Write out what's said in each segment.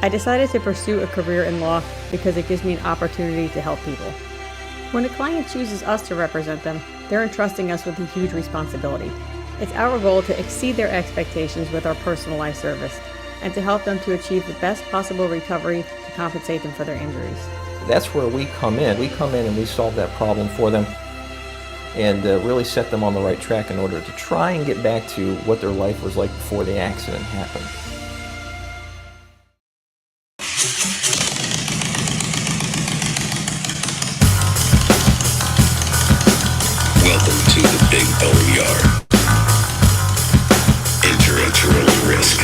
I decided to pursue a career in law because it gives me an opportunity to help people. When a client chooses us to represent them, they're entrusting us with a huge responsibility. It's our goal to exceed their expectations with our personalized service and to help them to achieve the best possible recovery to compensate them for their injuries. That's where we come in. We come in and we solve that problem for them and really set them on the right track in order to try and get back to what their life was like before the accident happened. Welcome to the Big BoneYard. Enter at your own risk.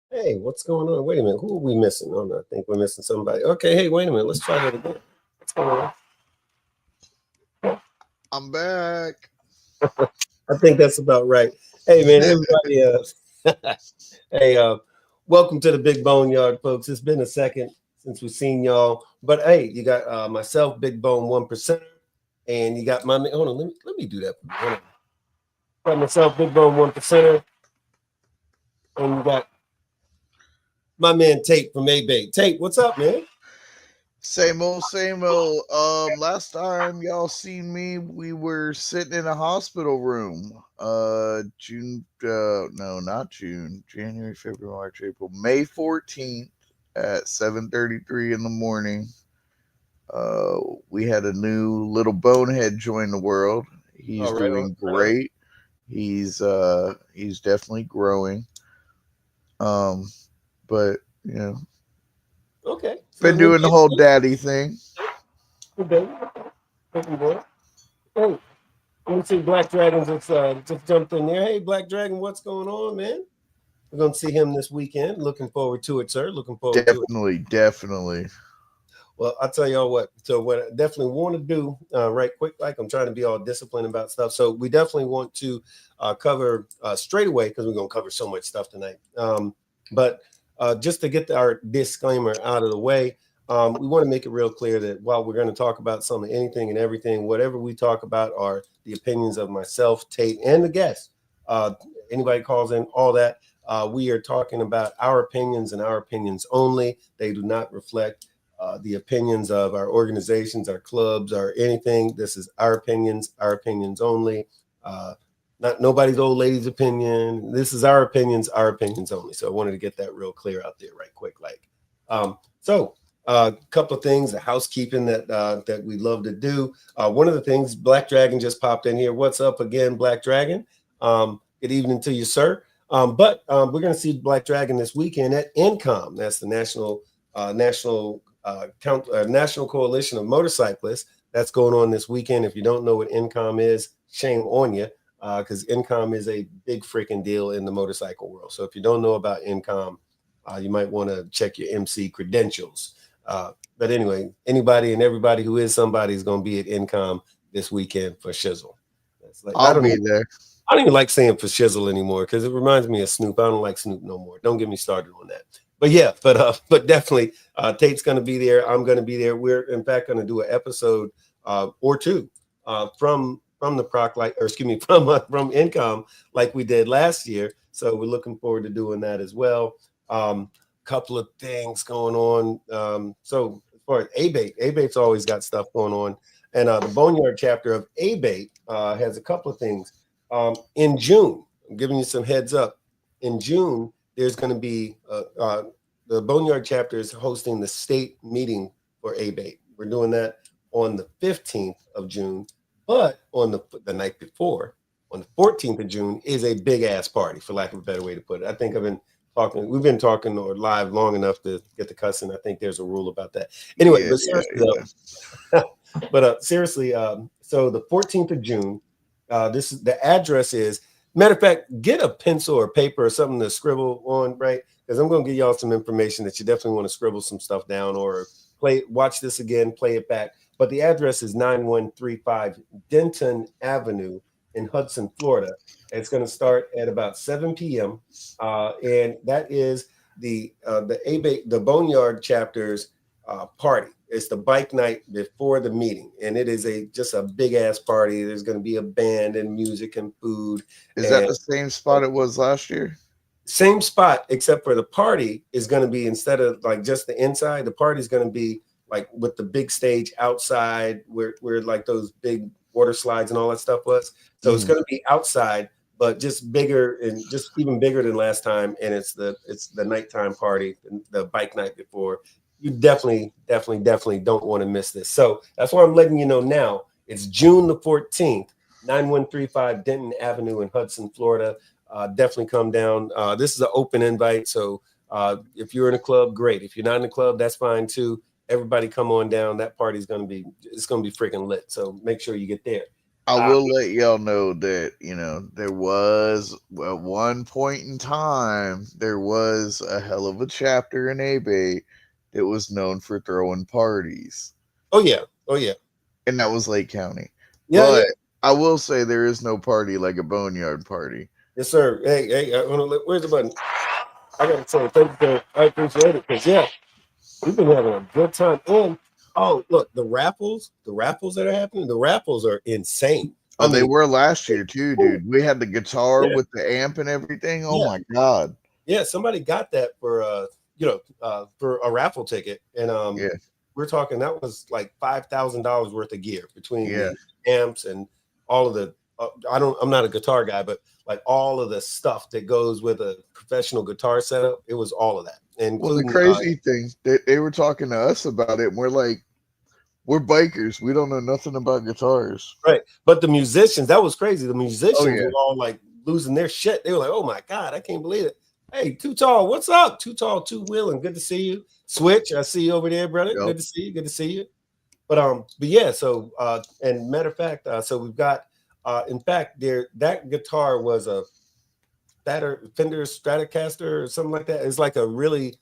Hey, what's going on? Wait a minute. Who are we missing? Oh, no, I think we're missing somebody. Okay, hey, wait a minute. Let's try that again. What's going on? I'm back. I think that's about right. Hey, man, everybody. Hey, welcome to the Big BoneYard, folks. It's been a second since we've seen y'all. But hey, you got myself, Big Bone 1%, and you got my man. Hold on, let me do that. Hold on. Got myself, Big Bone 1%, and you got my man Tate from A-Bay. Tate, what's up, man? Same old, same old. Last time y'all seen me, we were sitting in a hospital room. January, February, March, April, May 14th at 7:33 in the morning. We had a new little bonehead join the world. He's doing great. He's definitely growing. But you know, okay, been doing the whole daddy thing. Okay, boy. Hey, let me see. Black Dragon just jumped in there. Hey, Black Dragon, what's going on, man? We're gonna see him this weekend. Looking forward to it, sir. Looking forward to it. Definitely. Well, I'll tell y'all what. So what I definitely want to do, right quick, like I'm trying to be all disciplined about stuff. So we definitely want to cover straight away because we're gonna cover so much stuff tonight. But just to get our disclaimer out of the way, we want to make it real clear that while we're going to talk about some of anything and everything, whatever we talk about are the opinions of myself, Tate, and the guests. Anybody calls in, all that. We are talking about our opinions and our opinions only. They do not reflect the opinions of our organizations, our clubs, or anything. This is our opinions only. Not nobody's old lady's opinion. This is our opinions only. So I wanted to get that real clear out there right quick. So a couple of things, the housekeeping that we love to do. One of the things, Black Dragon just popped in here. What's up again, Black Dragon? Good evening to you, sir. But we're going to see Black Dragon this weekend at NCOM. That's the National Coalition of Motorcyclists. That's going on this weekend. If you don't know what NCOM is, shame on you. Because NCOM is a big freaking deal in the motorcycle world. So if you don't know about NCOM, you might want to check your MC credentials. But anyway, anybody and everybody who is somebody is going to be at NCOM this weekend for shizzle. I'll be there. I don't even like saying for shizzle anymore because it reminds me of Snoop. I don't like Snoop no more. Don't get me started on that. But yeah, but definitely Tate's going to be there. I'm going to be there. We're in fact going to do an episode or two from the proc like, or excuse me, from income like we did last year. So we're looking forward to doing that as well. Couple of things going on. So as far as ABAT's always got stuff going on, and the Boneyard chapter of ABAT has a couple of things. In June, I'm giving you some heads up. In June, there's going to be the Boneyard chapter is hosting the state meeting for ABAT. We're doing that on the 15th of June, but on the night before, on the 14th of June, is a big ass party, for lack of a better way to put it. I think we've been talking or live long enough to get the cussing. I think there's a rule about that. Anyway, Yeah, but seriously, so the 14th of June, this is the address is, matter of fact, get a pencil or paper or something to scribble on, right? Because I'm going to give y'all some information that you definitely want to scribble some stuff down or watch this again, play it back. But the address is 9135 Denton Avenue in Hudson, Florida. It's going to start at about 7 p.m. And that is the Boneyard chapter's party. It's the bike night before the meeting, and it is just a big ass party. There's going to be a band and music and food. Is that the same spot it was last year? Same spot, except for the party is going to be, instead of like just the inside, the party is going to be like with the big stage outside where like those big water slides and all that stuff was. So it's going to be outside, but just bigger and just even bigger than last time. And it's the nighttime party, the bike night before. You definitely don't want to miss this. So that's why I'm letting you know now. It's June the 14th, 9135 Denton Avenue in Hudson, Florida. Definitely come down. This is an open invite. So if you're in a club, great. If you're not in a club, that's fine too. Everybody come on down. That party's going to be freaking lit. So make sure you get there. I will let y'all know that, there was at one point in time, there was a hell of a chapter in ABAT that was known for throwing parties. Oh, yeah. And that was Lake County. Yeah, but yeah. I will say there is no party like a Boneyard party. Yes, sir. Hey, where's the button? I got to say thank you. I appreciate it because, yeah, we've been having a good time. And, oh, look, the raffles that are happening, the raffles are insane. They were last year too, dude. We had the guitar with the amp and everything. Oh my God. Yeah, somebody got that for for a raffle ticket. And we're talking that was like $5,000 worth of gear between the amps and all of the I'm not a guitar guy, but like all of the stuff that goes with a professional guitar setup, it was all of that. And well, the crazy thing, they were talking to us about it, and we're like, we're bikers. We don't know nothing about guitars. Right. But the musicians, that was crazy. The musicians were all like losing their shit. They were like, oh my God, I can't believe it. Hey, Too Tall, what's up? Too Tall, Two Wheeling. Good to see you. Switch, I see you over there, brother. Yep. Good to see you. But yeah, so and matter of fact, so we've got in fact that guitar was a Fender Stratocaster or something like that. It's like a really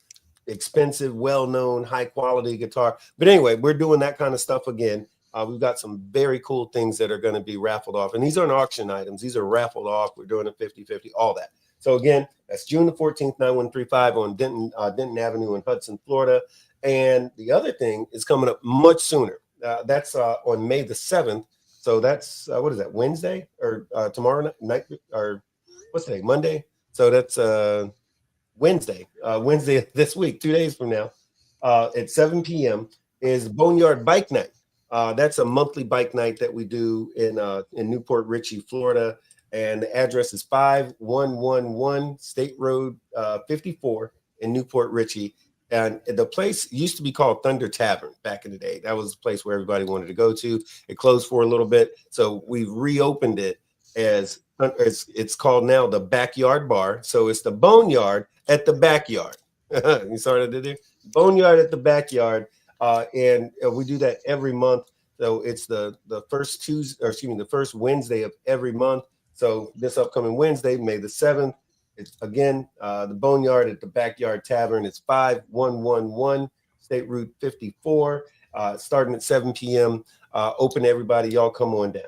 expensive, well-known, high-quality guitar. But anyway, we're doing that kind of stuff again. We've got some very cool things that are going to be raffled off. And these aren't auction items. These are raffled off. We're doing a 50-50, all that. So again, that's June the 14th, 9135 on Denton Avenue in Hudson, Florida. And the other thing is coming up much sooner. That's on May the 7th. So that's, what is that, Wednesday? Or tomorrow night? Or what's today, Monday? So that's Wednesday this week, 2 days from now, at 7 p.m. is Boneyard Bike Night. That's a monthly bike night that we do in Newport Richey, Florida, and the address is 5111 State Road 54 in Newport Richey. And the place used to be called Thunder Tavern back in the day. That was the place where everybody wanted to go to. It closed for a little bit, so we've reopened it as it's called now the Backyard Bar. So it's the Boneyard at the backyard. You saw what I did there? Boneyard at the backyard. And we do that every month. So it's the first the first Wednesday of every month. So this upcoming Wednesday, May the 7th, it's again the Boneyard at the Backyard Tavern. It's 5111 State Route 54, starting at 7 p.m. Open to everybody. Y'all come on down.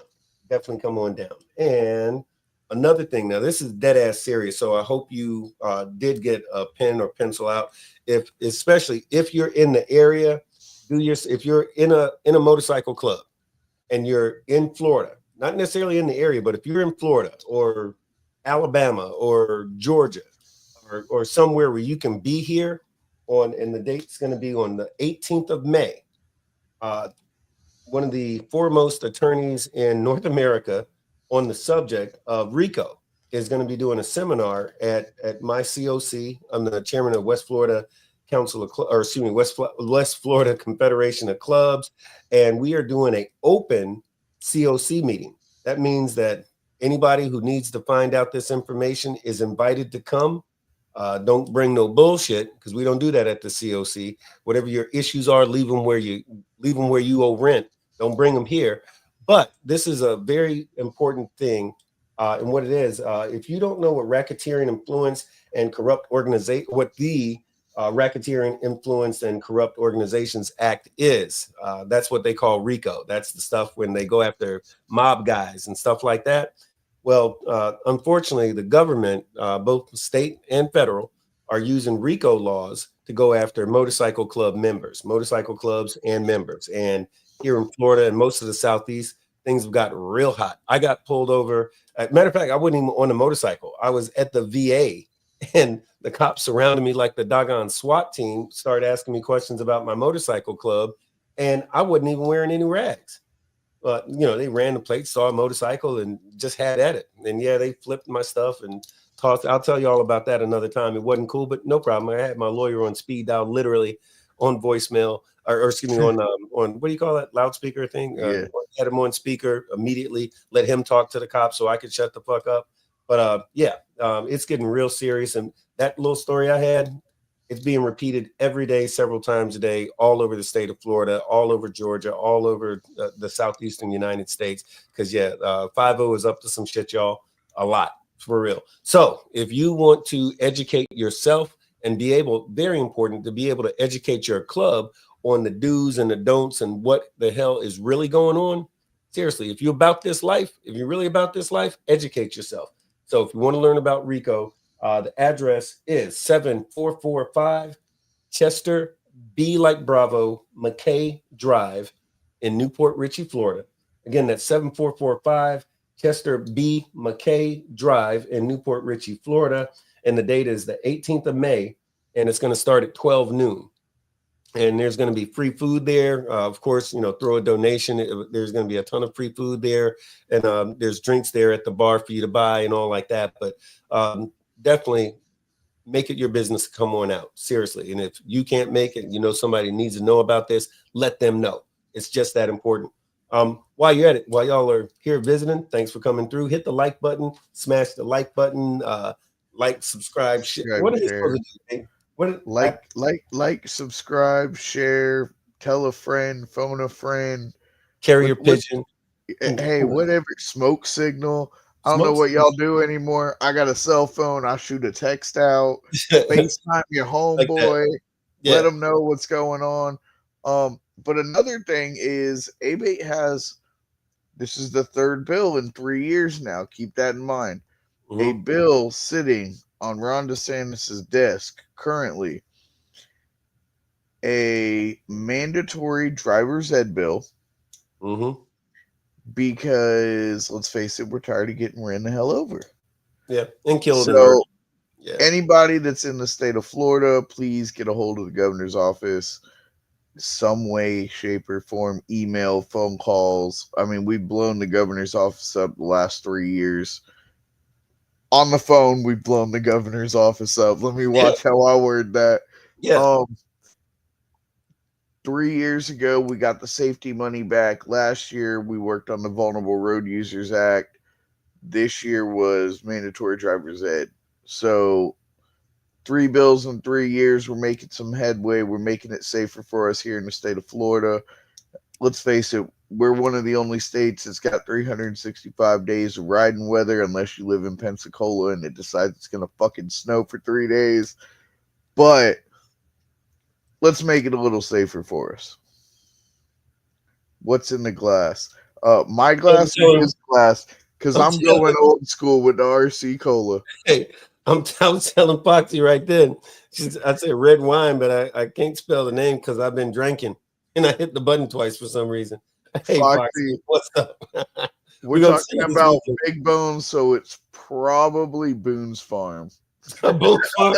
Definitely come on down. And another thing, now this is dead ass serious, so I hope you did get a pen or pencil out. Especially if you're in the area, if you're in a motorcycle club and you're in Florida, not necessarily in the area, but if you're in Florida or Alabama or Georgia or somewhere where you can be here and the date's going to be on the 18th of May. One of the foremost attorneys in North America on the subject of RICO is going to be doing a seminar at my COC. I'm the chairman of West Florida Council of, or excuse me, West Florida Confederation of Clubs, and we are doing an open COC meeting. That means that anybody who needs to find out this information is invited to come. Don't bring no bullshit, because we don't do that at the COC. Whatever your issues are, leave them where you owe rent. Don't bring them here. But this is a very important thing. And what it is, if you don't know what racketeering influence and corrupt organization, what the Racketeering Influence and Corrupt Organizations Act is, that's what they call RICO. That's the stuff when they go after mob guys and stuff like that. Well, unfortunately, the government, both state and federal, are using RICO laws to go after motorcycle club members, motorcycle clubs and members. And here in Florida and most of the Southeast, things have got real hot. I got pulled over. Matter of fact, I wasn't even on a motorcycle. I was at the VA, and the cops surrounded me like the doggone SWAT team, started asking me questions about my motorcycle club, and I wasn't even wearing any rags. But, they ran the plate, saw a motorcycle, and just had at it. And yeah, they flipped my stuff and tossed. I'll tell you all about that another time. It wasn't cool, but no problem. I had my lawyer on speed dial, literally on voicemail, or excuse me, on what do you call that, loudspeaker thing? Yeah. Had him on speaker immediately, let him talk to the cops so I could shut the fuck up. But it's getting real serious. And that little story I had, it's being repeated every day, several times a day, all over the state of Florida, all over Georgia, all over the southeastern United States. Because 5-0 is up to some shit, y'all, a lot, for real. So if you want to educate yourself and be able, very important, to be able to educate your club on the do's and the don'ts and what the hell is really going on. Seriously, if you're about this life, if you're really about this life, educate yourself. So if you want to learn about RICO, the address is 7445 Chester B like Bravo McKay Drive in Newport Richey, Florida. Again, that's 7445 Chester B McKay Drive in Newport Richey, Florida. And the date is the 18th of May, and it's going to start at 12 noon. And there's going to be free food there. Of course, throw a donation. There's going to be a ton of free food there. And there's drinks there at the bar for you to buy and all like that. But definitely make it your business to come on out. Seriously. And if you can't make it, somebody needs to know about this, let them know. It's just that important. While you're at it, while y'all are here visiting, thanks for coming through. Hit the like button, smash the like button, like, subscribe, share. What are they supposed to do? Like, subscribe, share, tell a friend, phone a friend, carrier pigeon. Hey, whatever, smoke signal. I don't know what y'all do anymore. I got a cell phone. I shoot a text out, FaceTime your homeboy, let them know what's going on. But another thing is, ABATE has, this is the third bill in 3 years now. Keep that in mind. A bill sitting on Ron DeSantis' desk currently, a mandatory driver's ed bill, because let's face it, we're tired of getting ran the hell over. Yeah, and killed. So anybody that's in the state of Florida, please get a hold of the governor's office, some way, shape, or form, email, phone calls. I mean, we've blown the governor's office up the last 3 years. On the phone, we've blown the governor's office up. Let me watch how I word that. 3 years ago, we got the safety money back. Last year, we worked on the Vulnerable Road Users Act. This year was mandatory driver's ed. So 3 bills in 3 years. We're making some headway. We're making it safer for us here in the state of Florida. Let's face it, we're one of the only states that's got 365 days of riding weather, unless you live in Pensacola and it decides it's going to fucking snow for 3 days. But let's make it a little safer for us. What's in the glass? My glass is his glass, because I'm going old school with the RC Cola. Hey, I'm telling Foxy right then. I'd say red wine, but I can't spell the name because I've been drinking. And I hit the button twice for some reason. Hey, Foxy, what's up? We're gonna see talking this about weekend. Big Bone, so it's probably Boone's Farm. Both fun.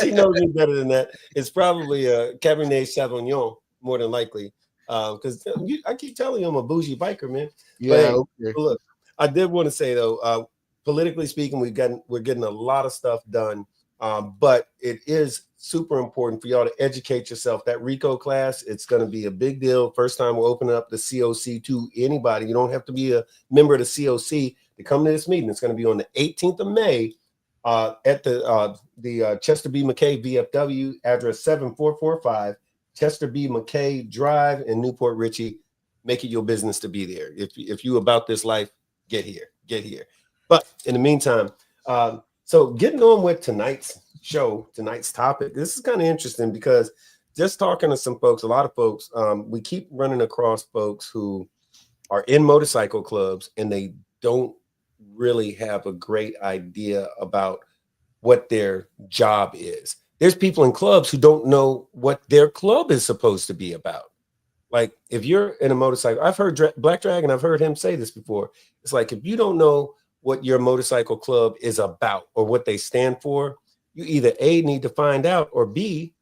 She knows me better than that. It's probably a Cabernet Sauvignon, more than likely. Because I keep telling you I'm a bougie biker, man. But Yeah, hey, okay. look, I did want to say though, politically speaking, we're getting a lot of stuff done. But it is super important for y'all to educate yourself. That RICO class, it's going to be a big deal. First time we're opening up the COC to anybody. You don't have to be a member of the COC to come to this meeting. It's going to be on the 18th of May at the Chester B. McKay VFW, address 7445 Chester B. McKay Drive in Newport Richey. Make it your business to be there. If you about this life, get here. But in the meantime, so getting on with tonight's show, tonight's topic, this is kind of interesting because just talking to some folks, a lot of folks, we keep running across folks who are in motorcycle clubs and they don't really have a great idea about what their job is. There's people in clubs who don't know what their club is supposed to be about. Like if you're in a motorcycle, I've heard Black Dragon, I've heard him say this before. It's like if you don't know what your motorcycle club is about or what they stand for, you either A, need to find out, or B,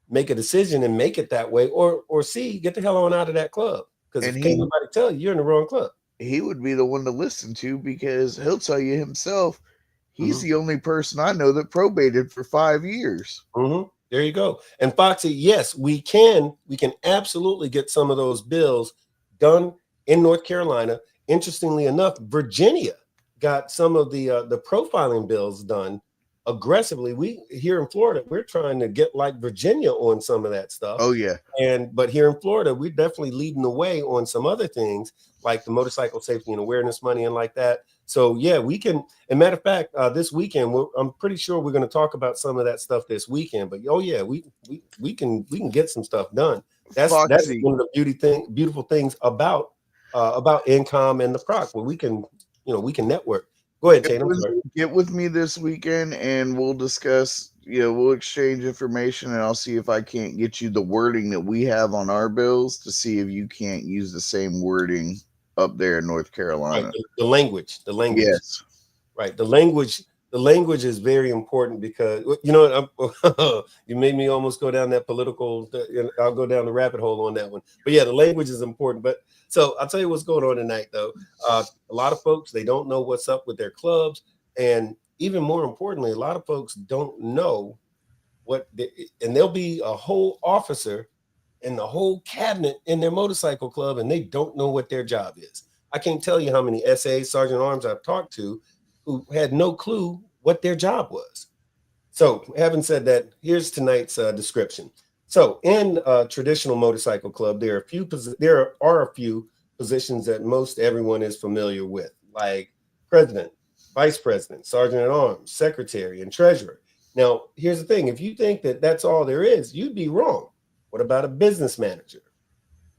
make a decision and make it that way, or C, get the hell on out of that club. Because if can't nobody tell you, you're in the wrong club. He would be the one to listen to because he'll tell you himself. He's the only person I know that probated for 5 years. There you go. And Foxy, yes, we can absolutely get some of those bills done in North Carolina. Interestingly enough, Virginia got some of the profiling bills done aggressively. We here in Florida, we're trying to get like Virginia on some of that stuff. Oh yeah. But here in Florida, we're definitely leading the way on some other things like the motorcycle safety and awareness money and like that. So yeah, we can. And matter of fact, this weekend, I'm pretty sure we're going to talk about some of that stuff this weekend. But oh yeah, we can get some stuff done. That's one of the beautiful things about Incom and the Proc, where we can network. Go ahead, Tate. Get with me this weekend, and we'll discuss. We'll exchange information, and I'll see if I can't get you the wording that we have on our bills to see if you can't use the same wording up there in North Carolina. Right, the language. Yes. Right. The language is very important because you made me almost go down that political. I'll go down the rabbit hole on that one. But yeah, the language is important. But so I'll tell you what's going on tonight, though. A lot of folks, they don't know what's up with their clubs, and even more importantly, a lot of folks don't know and there'll be a whole officer and the whole cabinet in their motorcycle club, and they don't know what their job is. I can't tell you how many SAs, Sergeant Arms I've talked to who had no clue what their job was. So having said that, here's tonight's description. So in a traditional motorcycle club, there are a few positions that most everyone is familiar with, like president, vice president, sergeant at arms, secretary, and treasurer. Now, here's the thing. If you think that that's all there is, you'd be wrong. What about a business manager,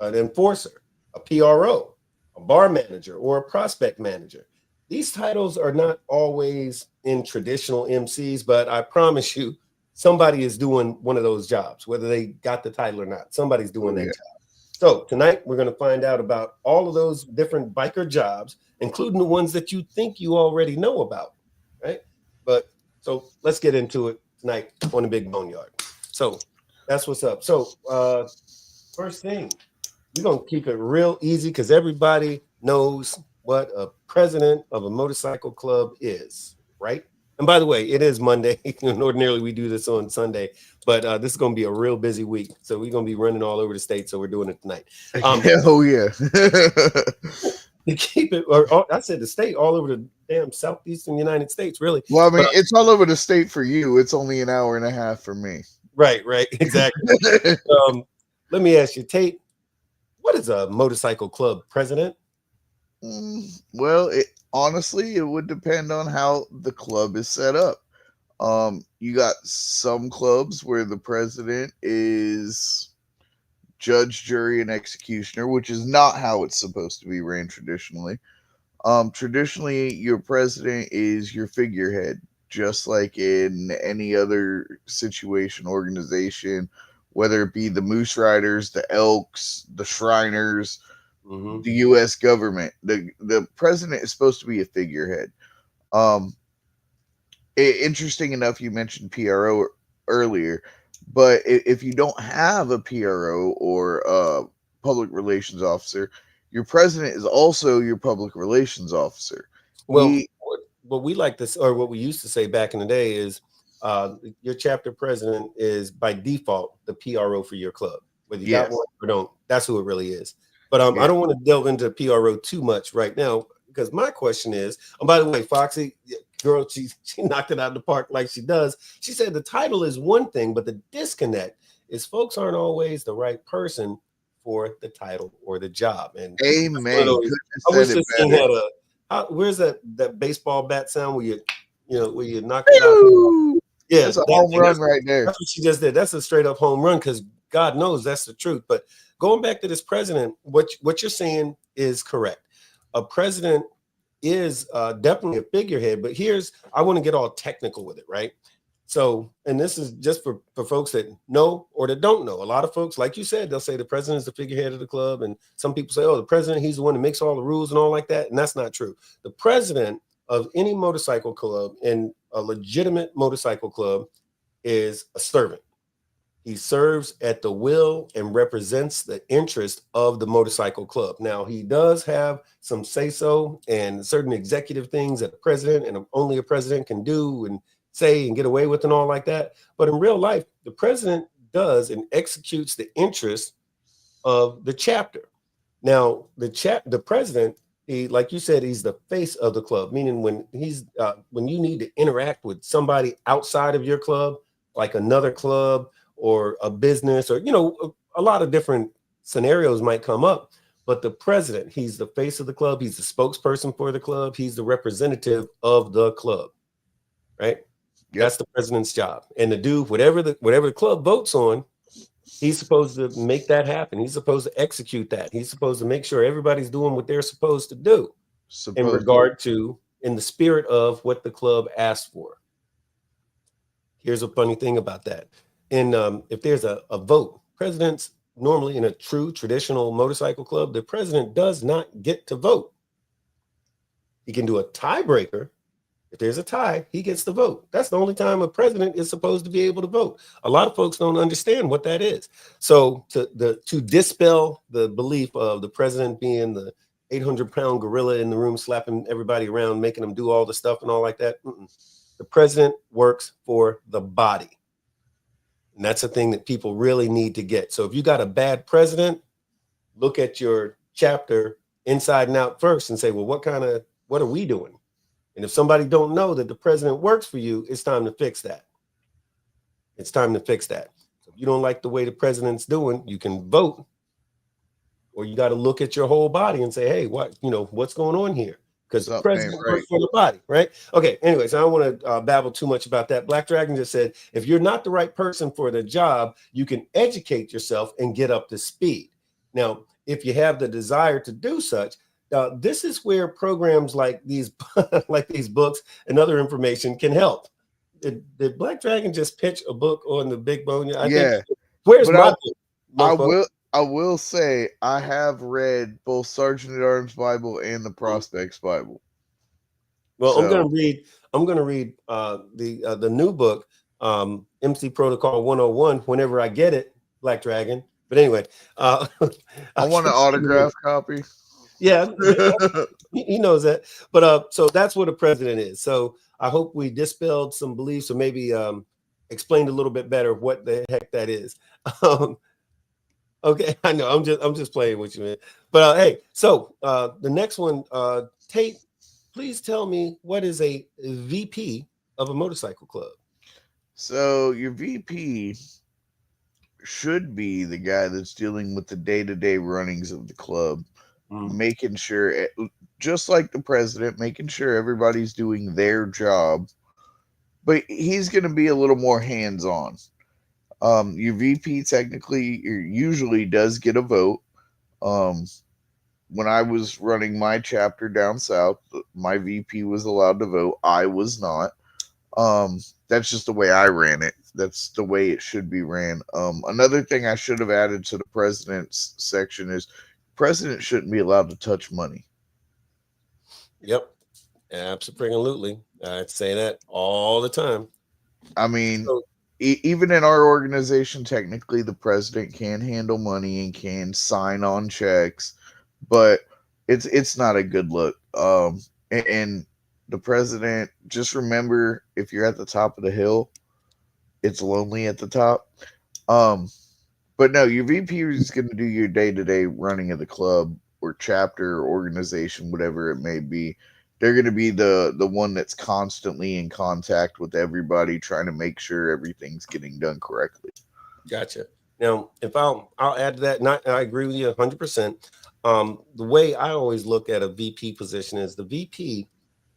an enforcer, a PRO, a bar manager, or a prospect manager? These titles are not always in traditional MCs, but I promise you, somebody is doing one of those jobs, whether they got the title or not. Somebody's doing that job. So tonight, we're going to find out about all of those different biker jobs, including the ones that you think you already know about, right? But so let's get into it tonight on the Big BoneYard. So that's what's up. So first thing, we're going to keep it real easy because everybody knows what a president of a motorcycle club is, right? And by the way, it is Monday. Ordinarily, we do this on Sunday, but this is going to be a real busy week. So we're going to be running all over the state. So we're doing it tonight. Oh, yeah. To keep it, I said the state, all over the damn southeastern United States, really. Well, I mean, it's all over the state for you. It's only an hour and a half for me. Right, exactly. Let me ask you, Tate, what is a motorcycle club president? Well, honestly, it would depend on how the club is set up. You got some clubs where the president is judge, jury, and executioner, which is not how it's supposed to be ran traditionally. Traditionally, your president is your figurehead, just like in any other situation, organization, whether it be the Moose Riders, the Elks, the Shriners, the U.S. government. The president is supposed to be a figurehead. Interesting enough, you mentioned PRO earlier, but if you don't have a PRO or a public relations officer, your president is also your public relations officer. Well, what we like to, or what we used to say back in the day is, your chapter president is by default the PRO for your club, whether you got one or don't. That's who it really is. But I don't want to delve into PRO too much right now, because my question is, by the way, Foxy, girl, she knocked it out of the park like she does. She said the title is one thing, but the disconnect is folks aren't always the right person for the title or the job. And amen. I wish this thing had where's that baseball bat sound where you knock it out? Yeah, that's a home run right there. That's what she just did. That's a straight up home run, because God knows that's the truth. But going back to this president, what you're saying is correct. A president is definitely a figurehead, but I want to get all technical with it, right? So, and this is just for folks that know or that don't know. A lot of folks, like you said, they'll say the president is the figurehead of the club, and some people say, oh, the president, he's the one that makes all the rules and all like that, and that's not true. The president of any motorcycle club, and a legitimate motorcycle club, is a servant. He serves at the will and represents the interest of the motorcycle club. Now, he does have some say-so and certain executive things that the president and only a president can do and say and get away with and all like that. But in real life, the president does and executes the interest of the chapter. Now, the president, like you said, he's the face of the club, meaning when you need to interact with somebody outside of your club, like another club or a business, or a lot of different scenarios might come up. But the president, he's the face of the club, he's the spokesperson for the club, he's the representative of the club, right? Yep. That's the president's job. And to do whatever the club votes on, he's supposed to make that happen. He's supposed to execute that. He's supposed to make sure everybody's doing what they're supposed to do in the spirit of what the club asked for. Here's a funny thing about that. And if there's a vote, presidents normally in a true traditional motorcycle club, the president does not get to vote. He can do a tiebreaker. If there's a tie, he gets the vote. That's the only time a president is supposed to be able to vote. A lot of folks don't understand what that is. So to dispel the belief of the president being the 800-pound gorilla in the room, slapping everybody around, making them do all the stuff and all like that, the president works for the body. And that's a thing that people really need to get. So if you got a bad president, look at your chapter inside and out first and say, well, what are we doing? And if somebody don't know that the president works for you, it's time to fix that. It's time to fix that. So if you don't like the way the president's doing, you can vote, or you got to look at your whole body and say, hey, what's going on here? Because the president works for the body, right? Okay, anyways, I don't want to babble too much about that. Black Dragon just said, if you're not the right person for the job, you can educate yourself and get up to speed. Now, if you have the desire to do such, this is where programs like these books and other information can help. Did Black Dragon just pitch a book on the Big BoneYard? Where's my book? I will say I have read both Sergeant at Arms Bible and the Prospects Bible. Well, so, I'm gonna read the new book, MC Protocol 101, whenever I get it, Black Dragon. But anyway, I want an autograph copy. Yeah, he knows that. But so that's what a president is. So I hope we dispelled some beliefs, or maybe explained a little bit better what the heck that is. Okay, I know I'm just playing with you, man. But hey, so the next one, Tate, please tell me, what is a VP of a motorcycle club? So your VP should be the guy that's dealing with the day-to-day runnings of the club, making sure, just like the president, making sure everybody's doing their job. But he's going to be a little more hands-on. Your VP technically usually does get a vote. When I was running my chapter down south, my VP was allowed to vote. I was not. That's just the way I ran it. That's the way it should be ran. Another thing I should have added to the president's section is president shouldn't be allowed to touch money. Yep. Absolutely. I'd say that all the time. I mean, So, even in our organization, technically the president can handle money and can sign on checks, but it's not a good look. And the president, just remember, if you're at the top of the hill, it's lonely at the top. Um, but no, your VP is going to do your day to day running of the club or chapter or organization, whatever it may be. They're going to be the one that's constantly in contact with everybody, trying to make sure everything's getting done correctly. gotcha. Now, if I'll add to that, not I agree with you 100%. The way I always look at a VP position is the VP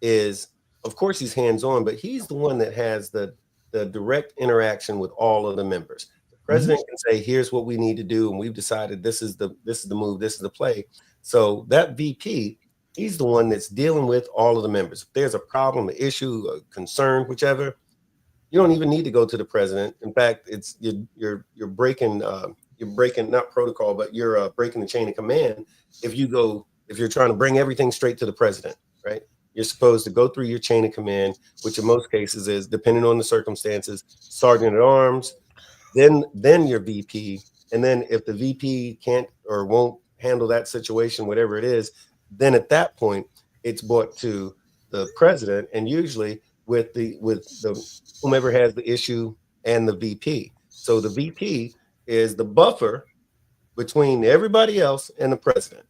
is, of course, he's hands on, but he's the one that has the direct interaction with all of the members. The president can say, "Here's what we need to do," and we've decided this is the move, this is the play. So that VP, he's the one that's dealing with all of the members. If there's a problem, an issue, a concern, whichever, you don't even need to go to the president. In fact, it's you're breaking not protocol, but you're breaking the chain of command. If you're trying to bring everything straight to the president, right? You're supposed to go through your chain of command, which in most cases is, depending on the circumstances, sergeant at arms, then your VP, and then if the VP can't or won't handle that situation, whatever it is, then at that point it's brought to the president, and usually with the whomever has the issue and the VP. So the VP is the buffer between everybody else and the president.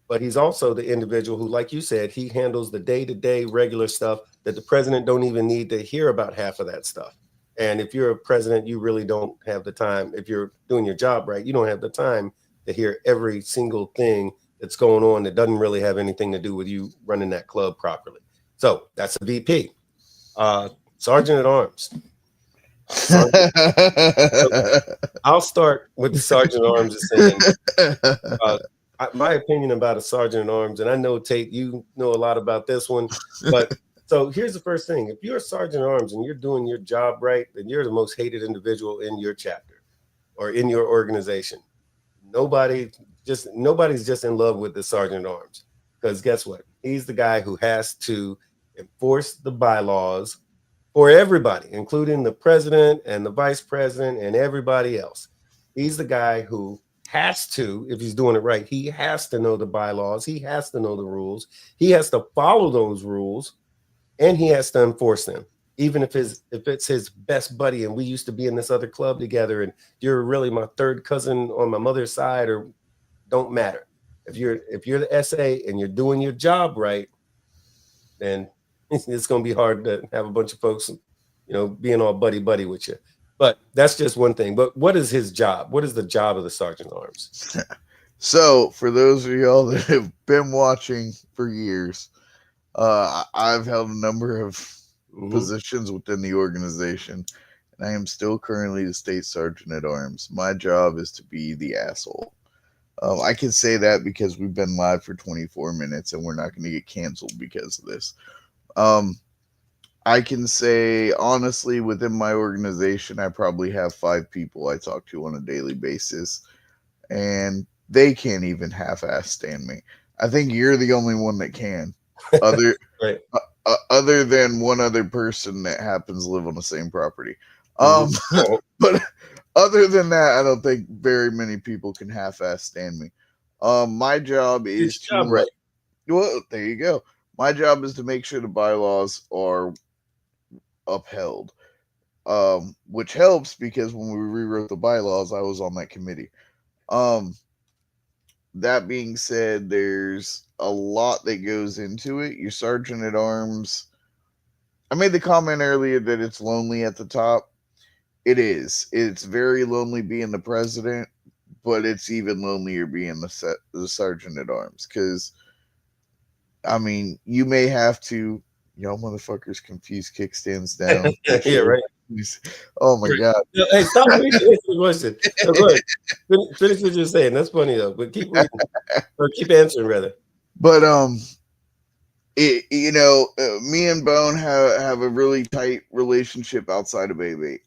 But he's also the individual who, like you said, he handles the day-to-day regular stuff that the president don't even need to hear about half of that stuff. And if you're a president, you really don't have the time. If you're doing your job right, you don't have the time to hear every single thing that's going on that doesn't really have anything to do with you running that club properly. So that's a VP. Sergeant at arms. I'll start with the sergeant at arms saying, my opinion about a sergeant at arms, and I know, Tate, you know a lot about this one, but so here's the first thing. If you're a sergeant at arms and you're doing your job right, then you're the most hated individual in your chapter or in your organization. Nobody's just in love with the sergeant at arms, because guess what? He's the guy who has to enforce the bylaws for everybody, including the president and the vice president and everybody else. He's the guy who has to, if he's doing it right, he has to know the bylaws, he has to know the rules, he has to follow those rules, and he has to enforce them. Even if it's his best buddy and we used to be in this other club together and you're really my third cousin on my mother's side, or don't matter. If you're the SA and you're doing your job right, then it's going to be hard to have a bunch of folks, being all buddy with you. But that's just one thing. But what is his job? What is the job of the sergeant at arms? So, for those of y'all that have been watching for years, I've held a number of positions within the organization, and I am still currently the state sergeant at arms. My job is to be the asshole. I can say that because we've been live for 24 minutes, and we're not going to get canceled because of this. I can say, honestly, within my organization, I probably have 5 people I talk to on a daily basis, and they can't even half-ass stand me. I think you're the only one that can, Right. Other than one other person that happens to live on the same property. But other than that, I don't think very many people can half-ass stand me. My job is to... right. Well, there you go. My job is to make sure the bylaws are upheld, which helps because when we rewrote the bylaws, I was on that committee. That being said, there's a lot that goes into it. Your sergeant at arms, I made the comment earlier that it's lonely at the top. It is. It's very lonely being the president, but it's even lonelier being the sergeant at arms, because I mean, you may have to, y'all motherfuckers confuse kickstands down. Yeah, right. Oh my God. Hey, stop reading the question. No, go ahead. Finish what you're saying. That's funny though, but keep reading or keep answering rather. But me and Bone have a really tight relationship outside of Baby.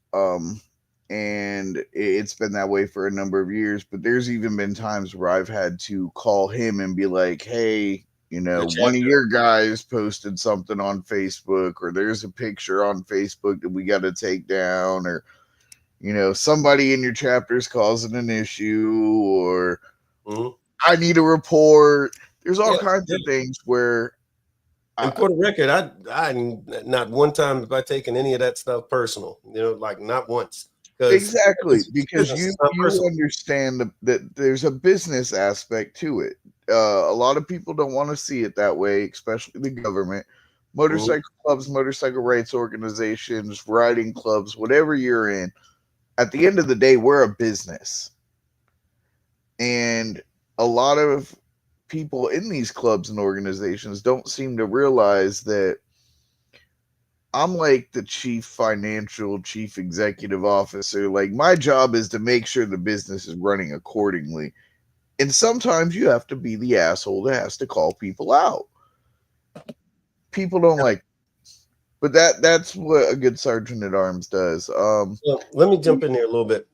and it's been that way for a number of years. But there's even been times where I've had to call him and be like, hey, you know, one of your guys posted something on Facebook, or there's a picture on Facebook that we got to take down, or, you know, somebody in your chapter is causing an issue, or I need a report. There's all kinds of things where. And for the record, I not one time have I taken any of that stuff personal, you know, like not once. Exactly, because you understand that there's a business aspect to it. A lot of people don't want to see it that way, especially the government. Motorcycle clubs, motorcycle rights organizations, riding clubs, whatever you're in, at the end of the day, we're a business. And a lot of people in these clubs and organizations don't seem to realize that I'm like the chief executive officer. Like, my job is to make sure the business is running accordingly. And sometimes you have to be the asshole that has to call people out. People don't like, but that's what a good sergeant at arms does. So let me jump in there a little bit.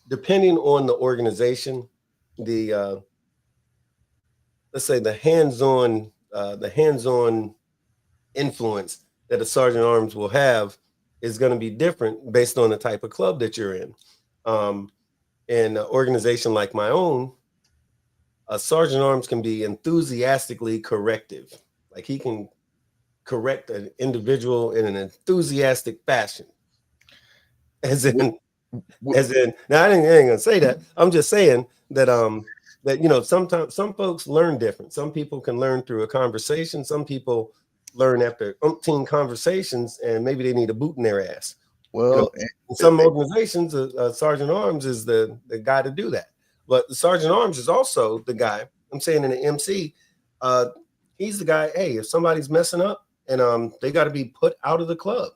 Depending on the organization, let's say the hands-on influence that a sergeant at arms will have is going to be different based on the type of club that you're in. In an organization like my own, a sergeant at arms can be enthusiastically corrective. Like, he can correct an individual in an enthusiastic fashion. As in, now I ain't gonna say that. I'm just saying that that, you know, sometimes some folks learn different. Some people can learn through a conversation. Some people learn after umpteen conversations, and maybe they need a boot in their ass. Well, you know, in some organizations, a sergeant at arms is the guy to do that. But the sergeant at arms is also the guy. I'm saying in the MC, he's the guy. Hey, if somebody's messing up and they got to be put out of the club,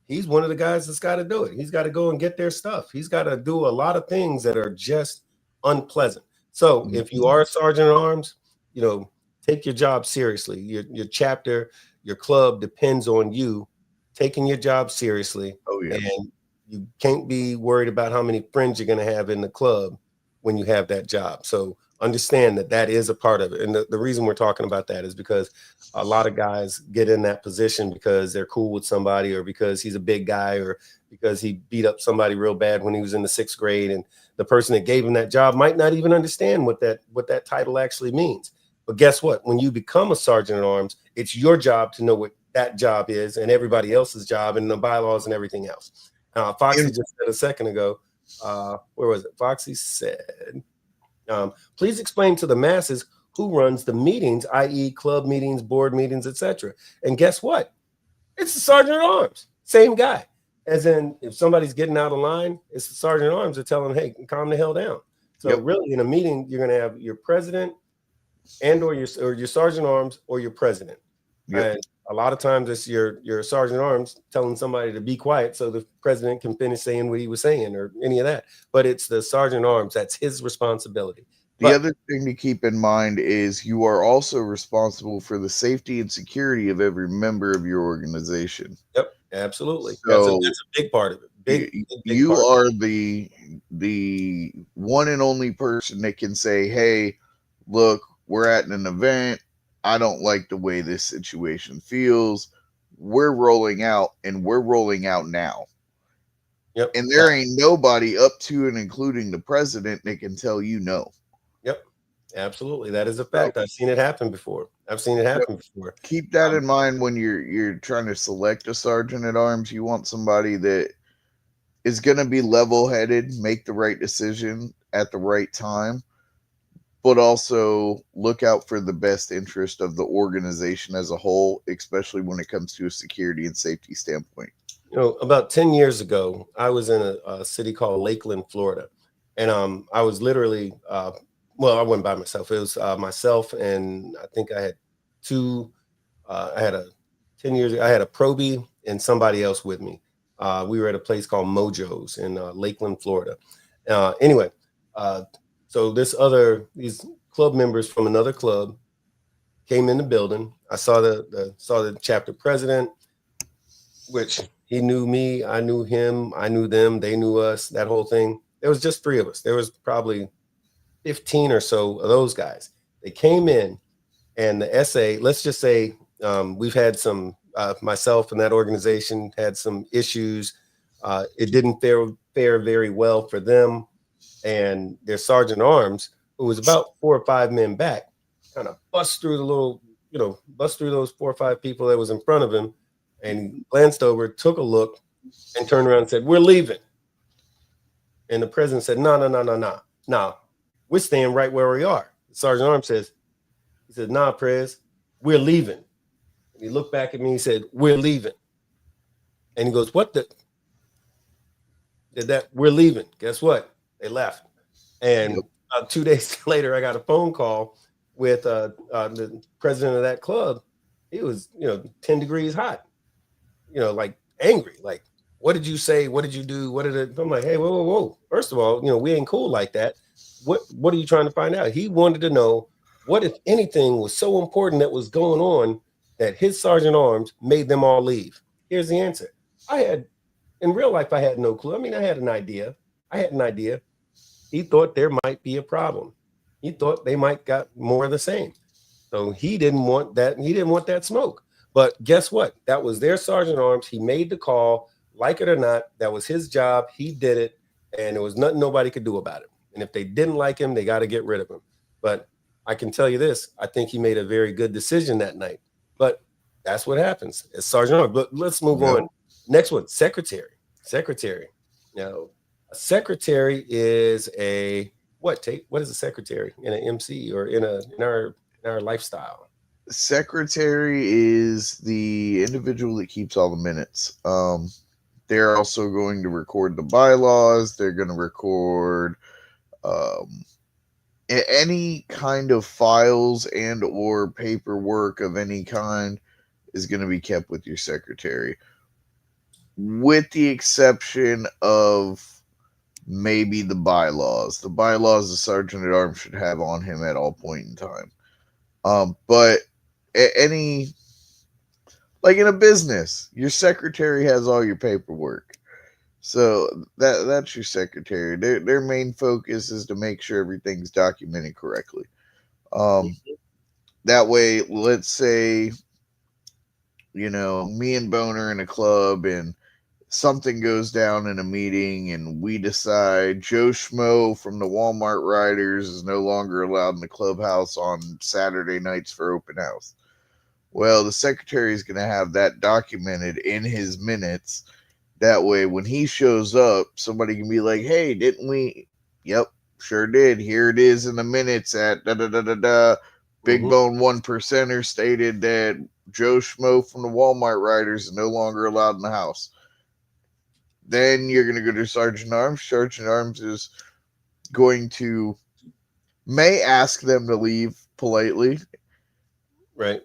he's one of the guys that's got to do it. He's got to go and get their stuff. He's got to do a lot of things that are just unpleasant. So if you are a sergeant at arms, you know, take your job seriously. Your chapter, your club depends on you taking your job seriously. And you can't be worried about how many friends you're going to have in the club when you have that job. So understand that that is a part of it. And the reason we're talking about that is because a lot of guys get in that position because they're cool with somebody, or because he's a big guy, or because he beat up somebody real bad when he was in the 6th grade. And the person that gave him that job might not even understand what that title actually means. But guess what? When you become a sergeant at arms, it's your job to know what that job is, and everybody else's job, and the bylaws and everything else. Foxy just said a second ago, where was it? Foxy said, please explain to the masses who runs the meetings, i.e. club meetings, board meetings, etc. And guess what? It's the sergeant at arms, same guy. As in, if somebody's getting out of line, it's the sergeant at arms that tell them, hey, calm the hell down. So really, in a meeting, you're going to have your president and or your sergeant at arms or your president. And a lot of times it's your sergeant at arms telling somebody to be quiet so the president can finish saying what he was saying, or any of that. But it's the sergeant at arms. That's his responsibility. The other thing to keep in mind is you are also responsible for the safety and security of every member of your organization. Yep, absolutely. So that's a big part of it. Big you part. are the one and only person that can say, hey, look, we're at an event. I don't like the way this situation feels. We're rolling out, and we're rolling out now. Yep. And there ain't nobody up to and including the president that can tell you no. Yep. Absolutely. That is a fact. I've seen it happen before. Keep that in mind when you're trying to select a sergeant at arms. You want somebody that is going to be level-headed, make the right decision at the right time, but also look out for the best interest of the organization as a whole, especially when it comes to a security and safety standpoint. You know, about 10 years ago, I was in a city called Lakeland, Florida. And I was literally, well, I went by myself. It was myself, and I think I had I had a probie and somebody else with me. We were at a place called Mojo's in Lakeland, Florida. Anyway, so these club members from another club came in the building. I saw the chapter president, which He knew me, I knew him, I knew them, they knew us, that whole thing. There was just 3 of us. There was probably 15 or so of those guys. They came in, and the SA, let's just say we've had some, myself and that organization had some issues. It didn't fare very well for them. And their sergeant arms, who was about 4 or 5 men back, kind of bust through bust through those 4 or 5 people that was in front of him, and he glanced over, took a look, and turned around and said, "We're leaving." And the president said, "No, we're staying right where we are." The sergeant arm says, he said, "Nah, Prez, we're leaving." And he looked back at me and said, "We're leaving." And he goes, "What the?" Did that? We're leaving. Guess what? They left. And 2 days later, I got a phone call with the president of that club. He was, 10 degrees hot, like angry. Like, "What did you say? What did you do? What did it?" I'm like, "Hey, whoa. First of all, we ain't cool like that. What are you trying to find out?" He wanted to know what, if anything, was so important that was going on that his sergeant arms made them all leave. Here's the answer. In real life, I had no clue. I mean, I had an idea. He thought there might be a problem. He thought they might got more of the same. So he didn't want that. He didn't want that smoke. But guess what? That was their sergeant arms. He made the call, like it or not. That was his job. He did it, and there was nothing nobody could do about it. And if they didn't like him, they got to get rid of him. But I can tell you this: I think he made a very good decision that night. But that's what happens as sergeant arms. But let's move on. Next one, secretary. Now, a secretary is a what? What is a secretary in an MC or in our lifestyle? Secretary is the individual that keeps all the minutes. They're also going to record the bylaws. They're going to record any kind of files and or paperwork of any kind is going to be kept with your secretary, with the exception of maybe the bylaws. The bylaws the sergeant at arms should have on him at all point in time. But any, like in a business, your secretary has all your paperwork. So that's your secretary. Their main focus is to make sure everything's documented correctly. That way, let's say, me and Bone are in a club and something goes down in a meeting and we decide Joe Schmo from the Walmart Riders is no longer allowed in the clubhouse on Saturday nights for open house. Well, the secretary is going to have that documented in his minutes. That way, when he shows up, somebody can be like, "Hey, didn't we?" "Yep, sure did. Here it is in the minutes at da-da-da-da-da. Big Bone 1%er stated that Joe Schmo from the Walmart Riders is no longer allowed in the house." Then you're going to go to Sergeant Arms. Sergeant Arms is going to may ask them to leave politely. Right.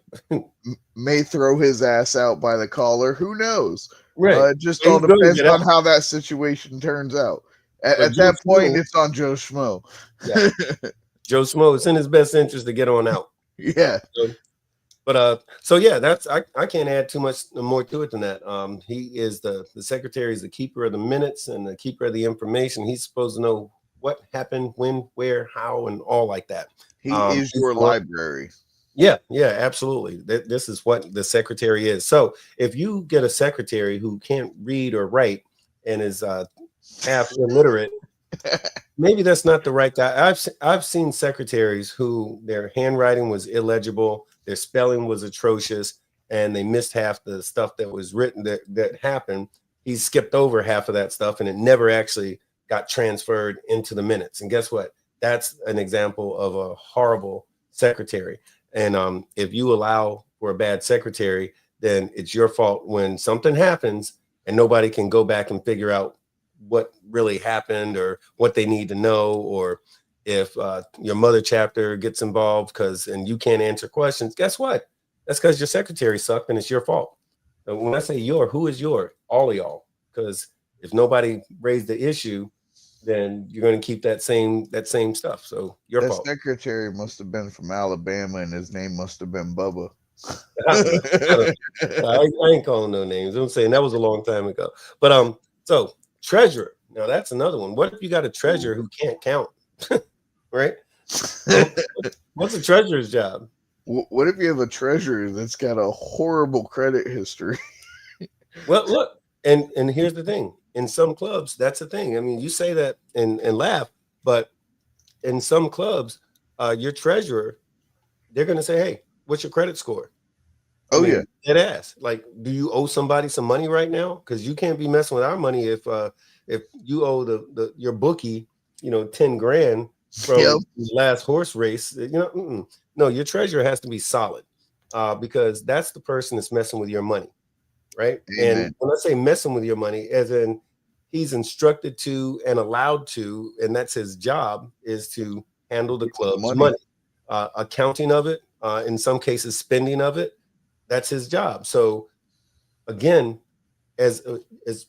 May throw his ass out by the collar. Who knows? Right. It just all depends on how that situation turns out. At that point, it's on Joe Schmo. Yeah. Joe Schmo, it's in his best interest to get on out. Yeah. So yeah, that's I can't add too much more to it than that. He is the secretary is the keeper of the minutes and the keeper of the information. He's supposed to know what happened, when, where, how, and all like that. He is your library. Yeah, absolutely. This is what the secretary is. So if you get a secretary who can't read or write and is half illiterate, maybe that's not the right guy. I've seen secretaries who their handwriting was illegible, their spelling was atrocious, and they missed half the stuff that was written that happened. He skipped over half of that stuff, and it never actually got transferred into the minutes. And guess what? That's an example of a horrible secretary. And if you allow for a bad secretary, then it's your fault when something happens and nobody can go back and figure out what really happened or what they need to know, or if your mother chapter gets involved and you can't answer questions. Guess what? That's because your secretary sucked and it's your fault. And when I say who is your? All of y'all. Because if nobody raised the issue, then you're going to keep that same stuff. So your fault. That secretary must have been from Alabama and his name must have been Bubba. I ain't calling no names. I'm saying that was a long time ago. But so treasurer. Now that's another one. What if you got a treasurer who can't count? Right? What's a treasurer's job? What if you have a treasurer that's got a horrible credit history? Well, look, and here's the thing. In some clubs, that's the thing. I mean, you say that and laugh, but in some clubs, your treasurer, they're going to say, "Hey, what's your credit score?" I mean, Yeah, dead ass. Like, do you owe somebody some money right now? Because you can't be messing with our money if you owe your bookie, 10 grand from Yep. the last horse race. No, your treasurer has to be solid, because that's the person that's messing with your money, right? Amen. And when I say messing with your money, as in he's instructed to and allowed to, and that's his job, is to handle the club's money, accounting of it, in some cases spending of it. That's his job. So again, as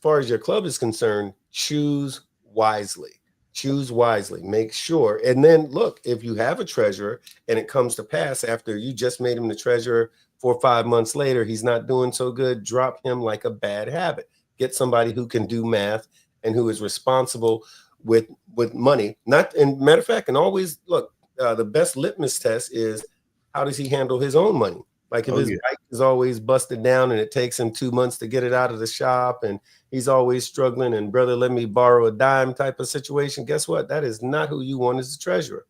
far as your club is concerned, choose wisely. Choose wisely. Make sure. And then look, if you have a treasurer and it comes to pass after you just made him the treasurer 4 or 5 months later, he's not doing so good, drop him like a bad habit. Get somebody who can do math and who is responsible with money. Not, and matter of fact, and always look, the best litmus test is, how does he handle his own money? Like if his bike is always busted down and it takes him 2 months to get it out of the shop and he's always struggling and brother, let me borrow a dime type of situation, guess what? That is not who you want as the treasurer.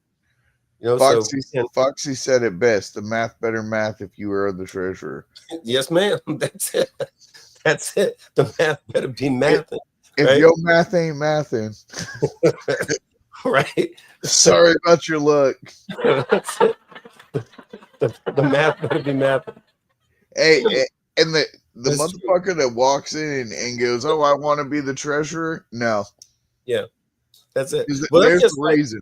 Foxy said it best. The math better math if you are the treasurer. Yes, ma'am. That's it. That's it. The math better be mathing. If right? your math ain't mathing. Right. Sorry about your luck. That's it. The math better be mathing. Hey, and the motherfucker that walks in and goes, "Oh, I want to be the treasurer." No. Yeah, that's it. Well, there's the reason.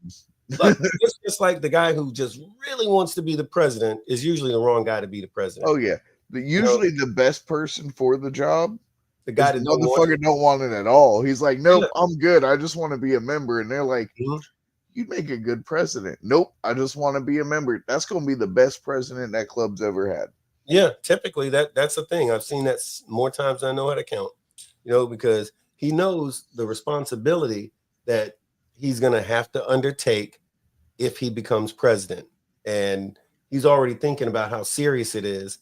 It's just like the guy who just really wants to be the president is usually the wrong guy to be the president. Oh yeah, usually the best person for the job, the guy that motherfucker don't want it at all. He's like, "Nope, I'm good. I just want to be a member." And they're like, "You'd make a good president." Nope, I just want to be a member. That's going to be the best president that club's ever had. Yeah, typically that's the thing. I've seen that more times than I know how to count. Because he knows the responsibility that he's going to have to undertake if he becomes president, and he's already thinking about how serious it is.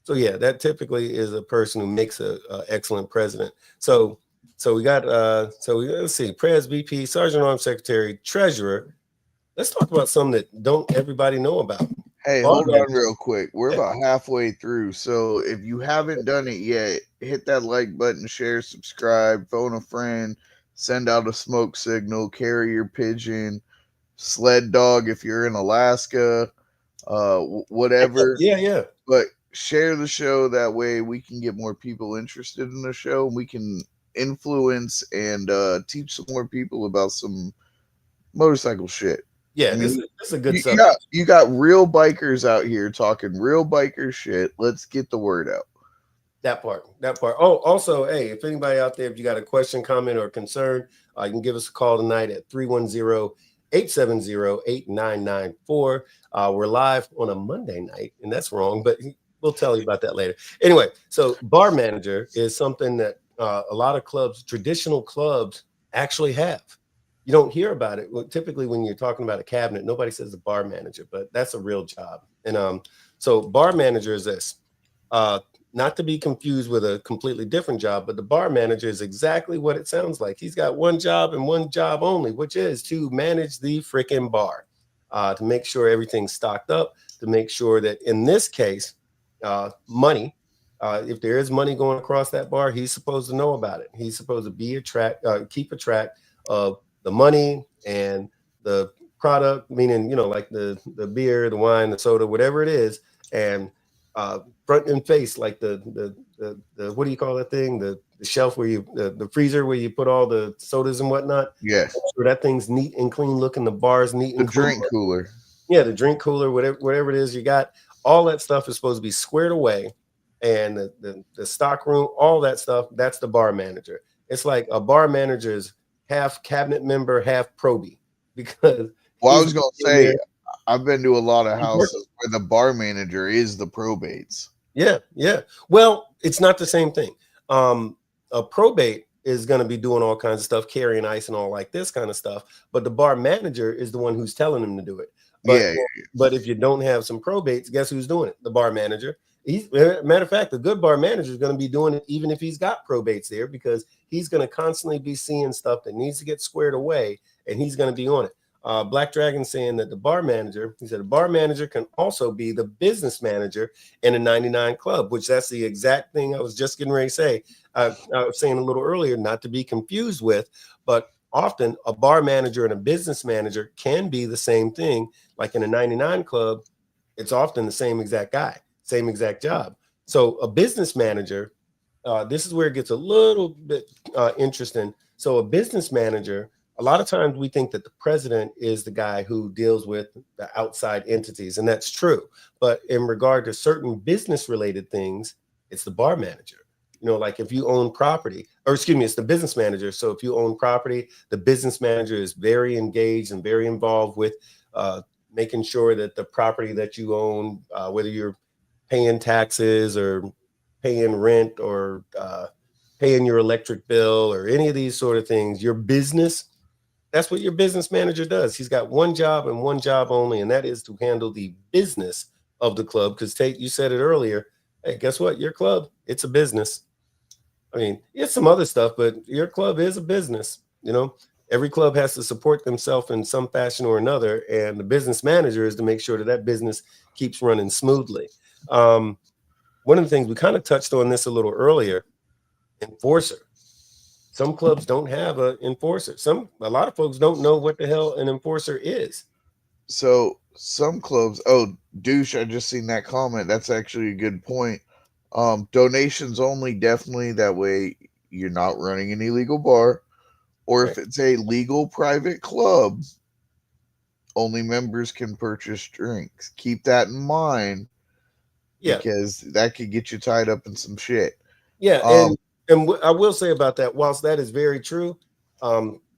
So yeah, that typically is a person who makes a excellent president. So we got let's see, Pres, VP, Sergeant Arms Secretary, Treasurer. Let's talk about something that don't everybody know about. Hey, hold on real quick. We're about halfway through. So if you haven't done it yet, hit that like button, share, subscribe, phone a friend, send out a smoke signal, carrier pigeon, sled dog if you're in Alaska, whatever. Yeah. But share the show. That way we can get more people interested in the show. We can influence and teach some more people about some motorcycle shit. Yeah, this is a good subject. You got real bikers out here talking real biker shit. Let's get the word out. That part. Oh, also, hey, if anybody out there, if you got a question, comment, or concern, you can give us a call tonight at 310-870-8994. We're live on a Monday night, and that's wrong, but we'll tell you about that later. Anyway, so bar manager is something that a lot of clubs, traditional clubs, actually have. You don't hear about it. Well, typically, when you're talking about a cabinet, nobody says the bar manager, but that's a real job. And so bar manager is this. Not to be confused with a completely different job, but the bar manager is exactly what it sounds like. He's got one job and one job only, which is to manage the freaking bar, to make sure everything's stocked up, to make sure that in this case, money, if there is money going across that bar, he's supposed to know about it. He's supposed to be keep a track of the money and the product, meaning, like the beer, the wine, the soda, whatever it is, and front and face, like the what do you call that thing? The shelf where the freezer where you put all the sodas and whatnot. Yeah. So that thing's neat and clean looking. The bar's neat and clean. The drink cooler. Yeah, the drink cooler, whatever it is you got. All that stuff is supposed to be squared away. And the stock room, all that stuff, that's the bar manager. It's like a bar manager is half cabinet member, half probie, because I was gonna say I've been to a lot of It's working. houses where the bar manager is the probates. Yeah, yeah. Well, it's not the same thing. A probate is going to be doing all kinds of stuff, carrying ice and all like this kind of stuff. But the bar manager is the one who's telling them to do it. But Yeah, but if you don't have some probates, guess who's doing it? The bar manager. He's matter of fact, the good bar manager is going to be doing it even if he's got probates there, because he's going to constantly be seeing stuff that needs to get squared away, and he's going to be on it. Black Dragon saying that the bar manager, he said, the bar manager can also be the business manager in a 99 club, which that's the exact thing I was just getting ready to say. I was saying a little earlier, not to be confused with, but often a bar manager and a business manager can be the same thing. Like in a 99 club, it's often the same exact guy, same exact job. So a business manager, this is where it gets a little bit interesting. So a business manager, a lot of times we think that the president is the guy who deals with the outside entities, and that's true. But in regard to certain business related things, it's the bar manager. You know, like if you own property, or excuse me, it's the business manager. So if you own property, the business manager is very engaged and very involved with making sure that the property that you own, whether you're paying taxes or paying rent or paying your electric bill or any of these sort of things, your business, that's what your business manager does. He's got one job and one job only, and that is to handle the business of the club. Because Tate, you said it earlier. Hey, guess what? Your club, it's a business. I mean, it's some other stuff, but your club is a business. You know, every club has to support themselves in some fashion or another, and the business manager is to make sure that that business keeps running smoothly. One of the things we kind of touched on this a little earlier, enforcer. Some clubs don't have an enforcer. A lot of folks don't know what the hell an enforcer is. So some clubs, oh, douche, I just seen that comment. That's actually a good point. Donations only, definitely. That way you're not running an illegal bar. Or if Right. it's a legal private club, only members can purchase drinks. Keep that in mind, Yeah, because that could get you tied up in some shit. yeah, Um, and I will say about that, whilst that is very true,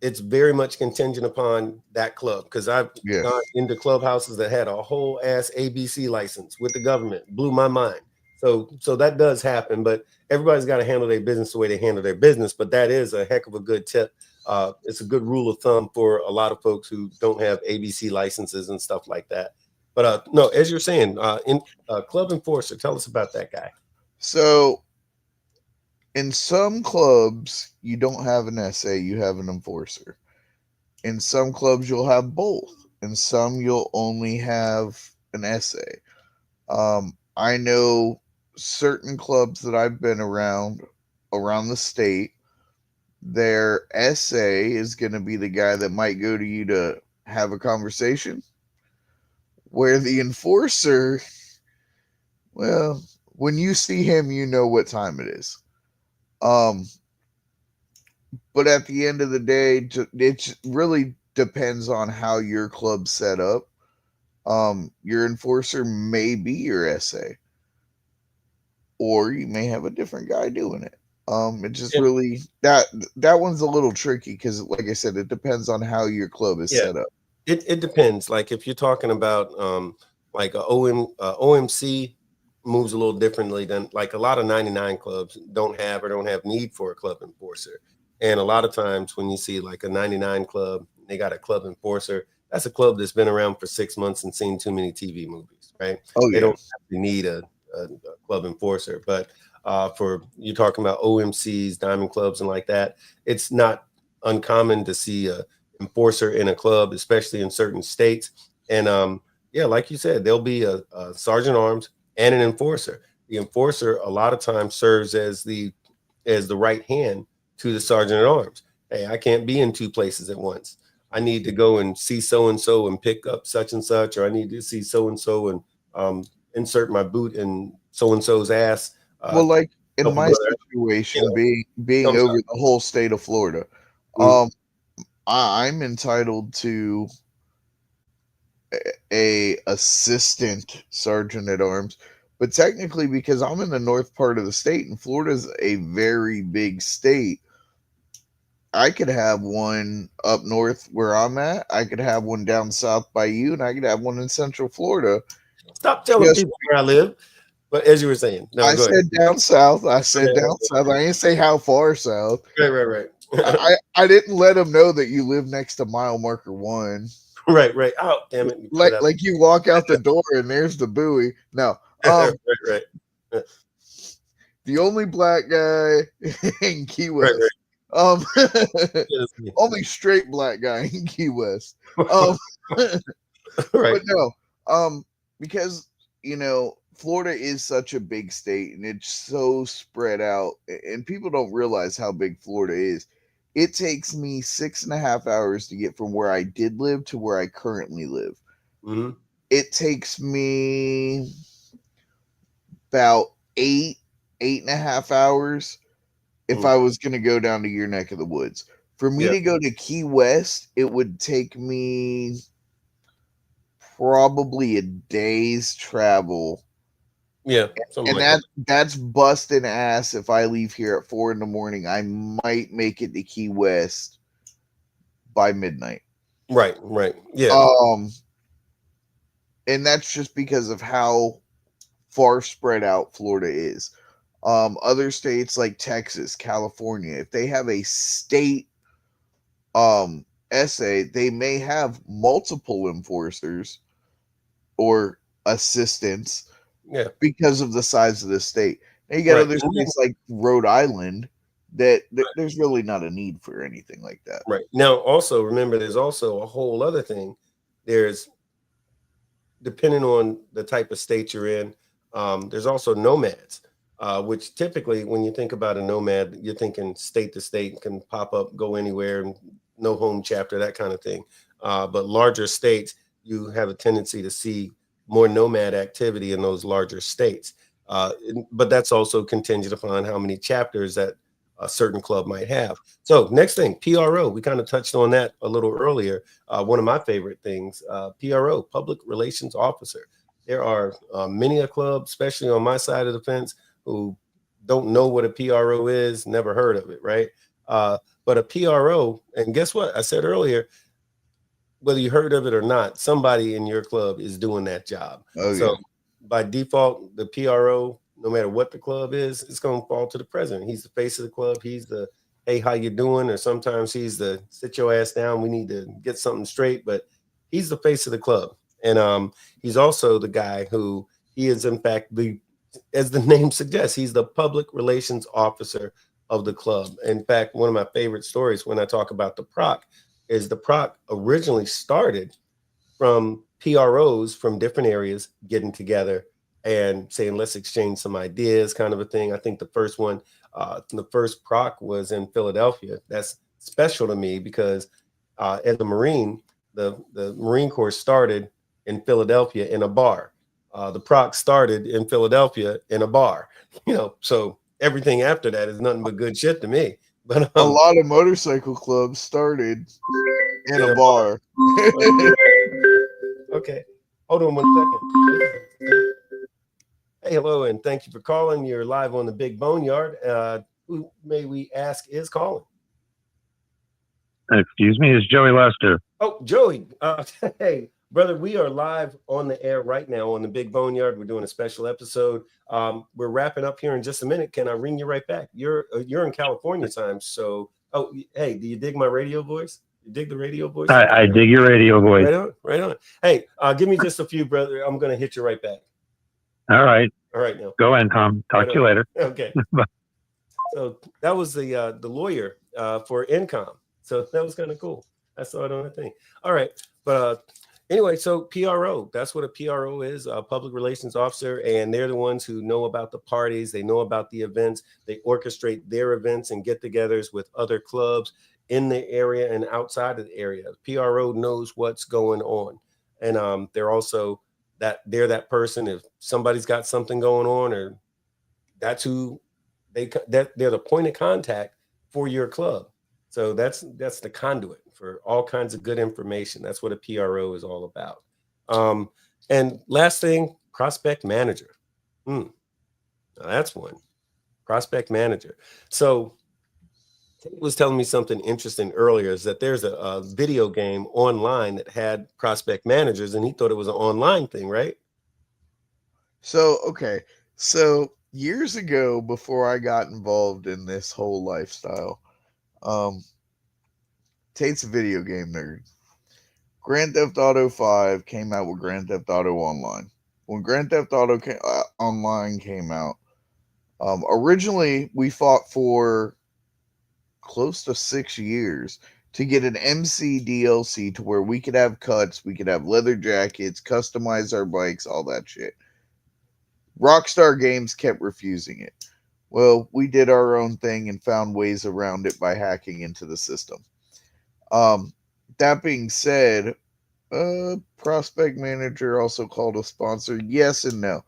it's very much contingent upon that club, because I've yeah. gone into clubhouses that had a whole ass ABC license with the government. Blew my mind. So that does happen, but everybody's got to handle their business the way they handle their business. But that is a heck of a good tip. It's a good rule of thumb for a lot of folks who don't have ABC licenses and stuff like that. But no, as you're saying, in club enforcer, tell us about that guy. So in some clubs, you don't have an SA, you have an enforcer. In some clubs, you'll have both. In some, you'll only have an SA. I know certain clubs that I've been around the state, their SA is going to be the guy that might go to you to have a conversation, where the enforcer, well, when you see him, you know what time it is. But at the end of the day, it really depends on how your club's set up. Your enforcer may be your SA, or you may have a different guy doing it. It just And, really that one's a little tricky because, like I said, it depends on how your club is yeah, set up. it depends. Like if you're talking about like a OMC moves a little differently than like a lot of 99 clubs don't have need for a club enforcer. And a lot of times when you see like a 99 club, they got a club enforcer. That's a club that's been around for 6 months and seen too many TV movies, right? Oh They yeah, don't actually need a club enforcer. But for you're talking about OMCs, diamond clubs, and like that, it's not uncommon to see a enforcer in a club, especially in certain states. And yeah, like you said, there'll be a sergeant arms and an enforcer. The enforcer a lot of times serves as the right hand to the sergeant at arms. Hey, I can't be in two places at once. I need to go and see so and so and pick up such and such, or I need to see so and so and insert my boot in so and so's ass. well, like in Help a my brother. You situation, know, being I'm over sorry. the whole state of Florida, Mm, um, I'm entitled to a assistant sergeant at arms, but technically, because I'm in the north part of the state and Florida's a very big state, I could have one up north where I'm at. I could have one down south by you, and I could have one in Central Florida. Stop telling Just people where I live. But as you were saying, no, I go ahead. said down south. I said down south. I didn't say how far south. Right. I didn't let them know that you live next to mile marker 1. Right. Oh, damn it. Like you walk out the door and there's the buoy. No. Right. The only black guy in Key West. Right. Only straight black guy in Key West. Right. But no, because Florida is such a big state and it's so spread out, and people don't realize how big Florida is. It takes me 6.5 hours to get from where I did live to where I currently live. Mm-hmm. It takes me about 8.5 hours if I was going to go down to your neck of the woods. For me to go to Key West, it would take me probably a day's travel. Yeah. And that's busting ass. If I leave here at 4 a.m, I might make it to Key West by midnight. Right. Yeah. And that's just because of how far spread out Florida is. Other states like Texas, California, if they have a state essay, they may have multiple enforcers or assistants because of the size of the state. Now you got other states like Rhode Island that there's really not a need for anything like that. Right. Now, also remember, there's also a whole other thing. There's, depending on the type of state you're in, there's also nomads, which typically when you think about a nomad, you're thinking state to state, can pop up, go anywhere, and no home chapter, that kind of thing. But larger states, you have a tendency to see more nomad activity in those larger states. But that's also contingent upon how many chapters that a certain club might have. So next thing, PRO. We kind of touched on that a little earlier. One of my favorite things, PRO, Public Relations Officer. There are many a club, especially on my side of the fence, who don't know what a PRO is, never heard of it, right? But a PRO, and guess what? I said earlier, whether you heard of it or not, somebody in your club is doing that job. So by default, the PRO, no matter what the club is, it's going to fall to the president. He's the face of the club. He's the, hey, how you doing? Or sometimes he's the, sit your ass down. We need to get something straight. But he's the face of the club. And he's also the guy who, he is in fact as the name suggests, he's the public relations officer of the club. In fact, one of my favorite stories when I talk about the PROC is the PROC originally started from PROs from different areas getting together and saying, let's exchange some ideas, kind of a thing. I think the first one, the first PROC was in Philadelphia. That's special to me because as a Marine, the Marine Corps started in Philadelphia in a bar. The PROC started in Philadelphia in a bar, so everything after that is nothing but good shit to me. But a lot of motorcycle clubs started in a bar. Okay, hold on 1 second. Hey, hello, and thank you for calling. You're live on the Big BoneYard. Who may we ask is calling? Excuse me, it's Joey Lester. Oh, Joey. Hey, brother, we are live on the air right now on the Big BoneYard. We're doing a special episode. We're wrapping up here in just a minute. Can I ring you right back? You're in California time, so. Oh, hey, do you dig my radio voice? You dig the radio voice? I dig your radio voice. Right on. Hey, give me just a few, brother. I'm gonna hit you right back. All right. Now. Go in, Tom. Talk to you later. Okay. So that was the lawyer for Incom. So that was kind of cool. I saw it on the thing. All right, but anyway, so PRO, that's what a PRO is, a public relations officer, and they're the ones who know about the parties, they know about the events, they orchestrate their events and get-togethers with other clubs in the area and outside of the area. PRO knows what's going on, and they're also they're that person if somebody's got something going on, or that's who they're the point of contact for your club. So that's the conduit for all kinds of good information. That's what a PRO is all about. And last thing, prospect manager. Now that's one. Prospect manager. So Tate was telling me something interesting earlier, is that there's a video game online that had prospect managers, and he thought it was an online thing, right? So, okay. So years ago, before I got involved in this whole lifestyle, Tate's a video game nerd. Grand Theft Auto 5 came out with Grand Theft Auto Online. When Grand Theft Auto Online came out, originally we fought for close to 6 years to get an MC DLC to where we could have cuts, we could have leather jackets, customize our bikes, all that shit. Rockstar Games kept refusing it. Well, we did our own thing and found ways around it by hacking into the system. That being said, Prospect Manager, also called a sponsor, yes and no.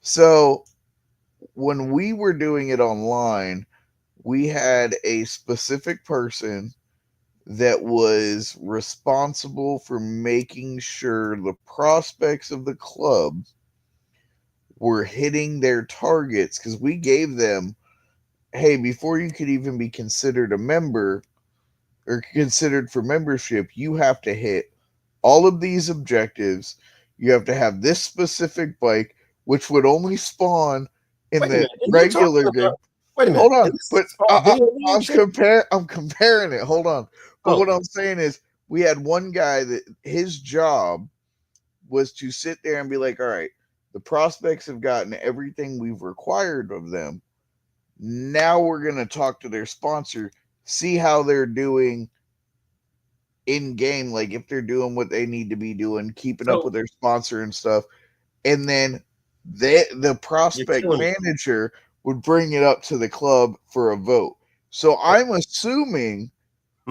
So when we were doing it online, we had a specific person that was responsible for making sure the prospects of the club were hitting their targets, because we gave them, hey, before you could even be considered a member or considered for membership, you have to hit all of these objectives. You have to have this specific bike, which would only spawn in the regular game. Wait a minute. Hold on, but I'm comparing it. Hold on. But what I'm saying is, we had one guy that his job was to sit there and be like, all right, the prospects have gotten everything we've required of them. Now we're going to talk to their sponsor, see how they're doing in game, like if they're doing what they need to be doing, keeping up with their sponsor and stuff. And then the prospect manager would bring it up to the club for a vote. So I'm assuming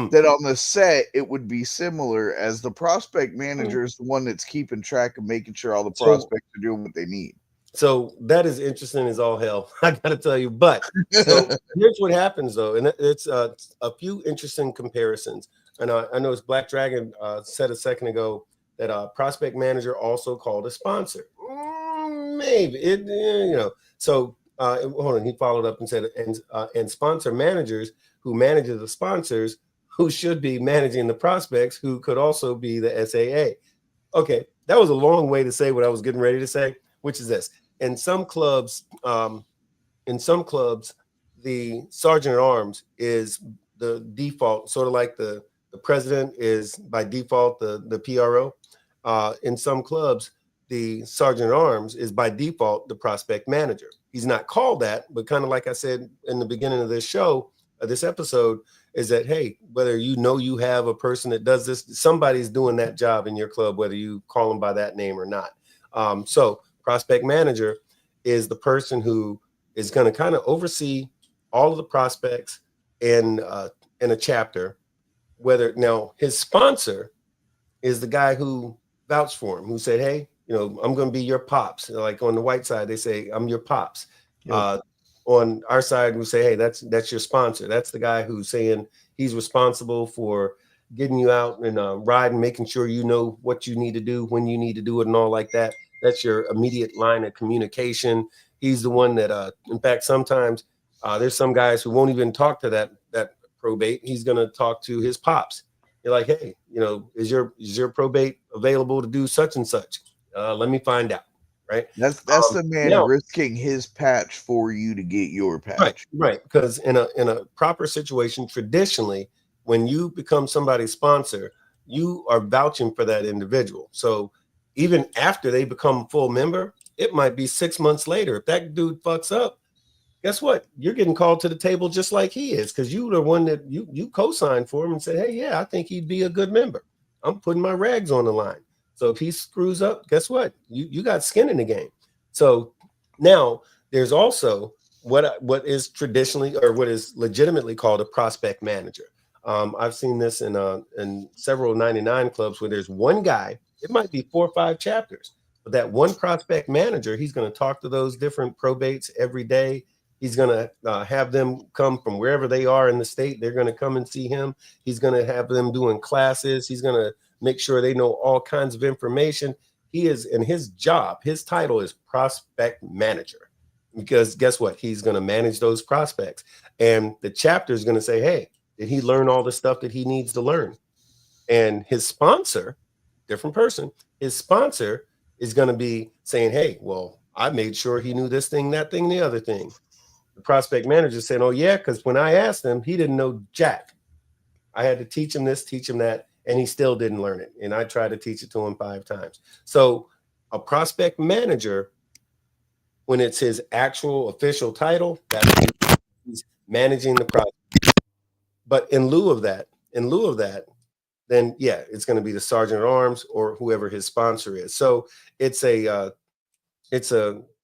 that on the set it would be similar, as the prospect manager is the one that's keeping track of making sure all the prospects are doing what they need. So that is interesting as all hell, I gotta tell you. But so here's what happens though, and it's a few interesting comparisons. And I know it's Black Dragon said a second ago that prospect manager also called a sponsor. Maybe it, you know. So hold on, he followed up and said, and sponsor managers who manages the sponsors who should be managing the prospects, who could also be the SAA. Okay, that was a long way to say what I was getting ready to say, which is this. In some clubs, the sergeant at arms is the default, sort of like the president is by default the PRO. In some clubs, the sergeant at arms is by default the prospect manager. He's not called that, but kind of like I said in the beginning of this show, this episode, is that, hey, whether you know you have a person that does this, somebody's doing that job in your club, whether you call them by that name or not. So prospect manager is the person who is going to kind of oversee all of the prospects in a chapter. Whether now his sponsor is the guy who vouched for him, who said, hey, you know, I'm going to be your pops. Like on the white side, they say, I'm your pops. Yep. On our side, we say, hey, that's your sponsor. That's the guy who's saying he's responsible for getting you out and riding, making sure you know what you need to do, when you need to do it, and all like that. That's your immediate line of communication. He's the one that, in fact, sometimes there's some guys who won't even talk to that probate. He's going to talk to his pops. You're like, hey, you know, is your probate available to do such and such? Let me find out. Right. That's the man risking his patch for you to get your patch. Right. Because in a proper situation, traditionally, when you become somebody's sponsor, you are vouching for that individual. So even after they become a full member, it might be 6 months later. If that dude fucks up, guess what? You're getting called to the table just like he is, because you were the one that you co-signed for him and said, hey, yeah, I think he'd be a good member. I'm putting my rags on the line. So if he screws up, guess what? You got skin in the game. So now there's also what is traditionally, or what is legitimately called, a prospect manager. I've seen this in several 99 clubs where there's one guy. It might be 4 or 5 chapters, but that one prospect manager, he's going to talk to those different probates every day. He's going to have them come from wherever they are in the state. They're going to come and see him. He's going to have them doing classes. He's going to make sure they know all kinds of information. He is, in his job, his title is prospect manager. because guess what? He's going to manage those prospects. And the chapter is going to say, hey, did he learn all the stuff that he needs to learn? And his sponsor, different person, his sponsor is going to be saying, hey, well, I made sure he knew this thing, that thing, the other thing. The prospect manager saying, oh, yeah, because when I asked him, he didn't know jack. I had to teach him this, teach him that, and he still didn't learn it. And I tried to teach it to him 5 times. So a prospect manager, when it's his actual official title, that's he's managing the prospect. But in lieu of that, then yeah, it's going to be the sergeant at arms or whoever his sponsor is. So it's a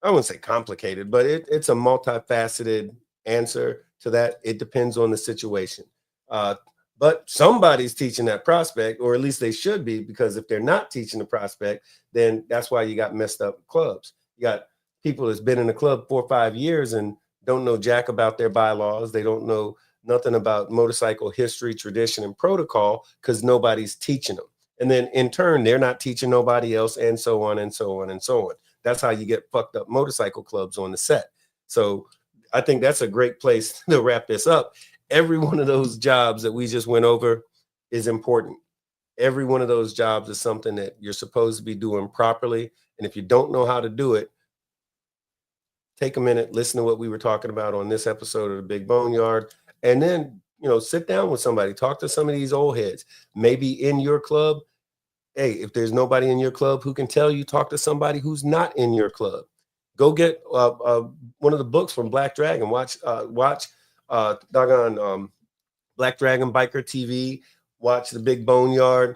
I wouldn't say complicated, but it's a multifaceted answer to that. It depends on the situation. But somebody's teaching that prospect, or at least they should be, because if they're not teaching the prospect, then that's why you got messed up clubs. You got people that's been in the club 4 or 5 years and don't know jack about their bylaws. They don't know nothing about motorcycle history, tradition, and protocol because nobody's teaching them. And then in turn, they're not teaching nobody else, and so on and so on and so on. That's how you get fucked up motorcycle clubs on the set. So I think that's a great place to wrap this up. Every one of those jobs that we just went over is important. Every one of those jobs is something that you're supposed to be doing properly. And if you don't know how to do it, take a minute, listen to what we were talking about on this episode of the Big BoneYard, and then, sit down with somebody, talk to some of these old heads, maybe in your club. Hey, if there's nobody in your club who can tell you, talk to somebody who's not in your club. Go get one of the books from Black Dragon. Watch Black Dragon Biker TV. Watch the Big BoneYard.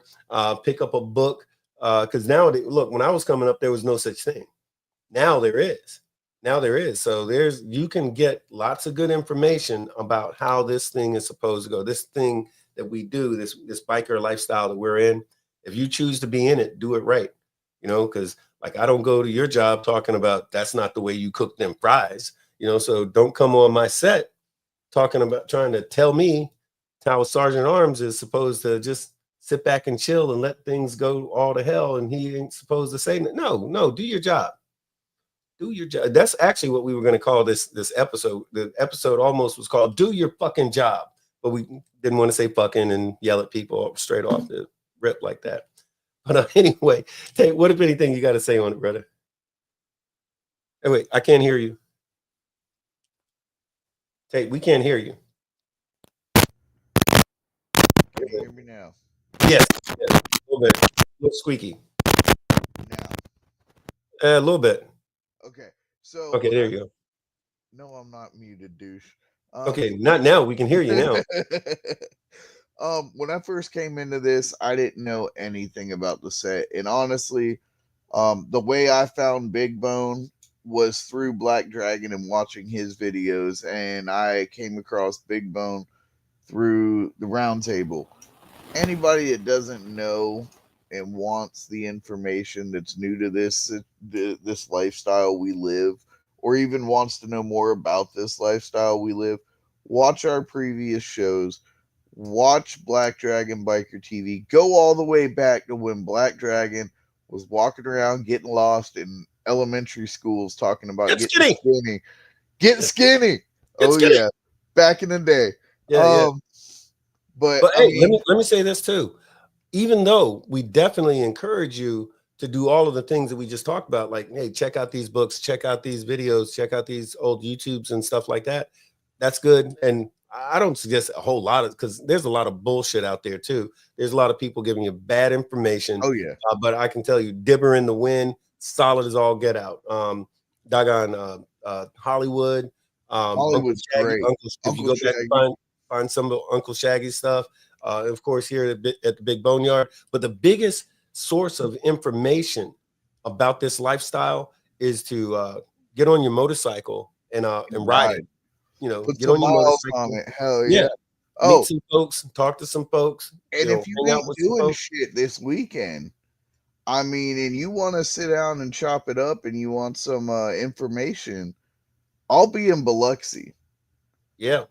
Pick up a book because nowadays, look, when I was coming up, there was no such thing. Now there is. So you can get lots of good information about how this thing is supposed to go. This thing that we do, this biker lifestyle that we're in. If you choose to be in it, do it right. Because like I don't go to your job talking about that's not the way you cook them fries. So don't come on my set talking about trying to tell me how a sergeant at arms is supposed to just sit back and chill and let things go all to hell, and he ain't supposed to say no, do your job. Do your job. That's actually what we were going to call this episode. The episode almost was called "Do Your Fucking Job," but we didn't want to say "fucking" and yell at people straight off the rip like that. But anyway, Tate, what if anything you got to say on it, brother? Hey, wait, I can't hear you. Tate, we can't hear you. Can you hear me now? Yes, a little bit. A little squeaky. Now. A little bit. Okay. So. Okay, there you go. No, I'm not muted, douche. Okay, not now. We can hear you now. When I first came into this, I didn't know anything about the set, and honestly, the way I found Big Bone was through Black Dragon and watching his videos, and I came across Big Bone through the roundtable. Anybody that doesn't know and wants the information that's new to this lifestyle we live, or even wants to know more about this lifestyle we live, watch our previous shows. Watch Black Dragon Biker TV. Go all the way back to when Black Dragon was walking around getting lost in elementary schools talking about getting skinny. Get skinny. Yeah. Back in the day. Yeah. But hey, let me say this too. Even though we definitely encourage you to do all of the things that we just talked about, like, hey, check out these books, check out these videos, check out these old YouTubes and stuff like that. That's good. And I don't suggest a whole lot of, because there's a lot of bullshit out there too. There's a lot of people giving you bad information. Oh yeah. But I can tell you, Dibber in the Wind, solid as all get out. Hollywood. Hollywood's great. If you go back and find some of Uncle Shaggy's stuff. Of course, here at the Big BoneYard. But the biggest source of information about this lifestyle is to get on your motorcycle and ride it. Put get on your motorcycle. On it. Hell yeah. Meet some folks, talk to some folks. And if you ain't doing shit this weekend, and you want to sit down and chop it up and you want some information, I'll be in Biloxi. Yeah.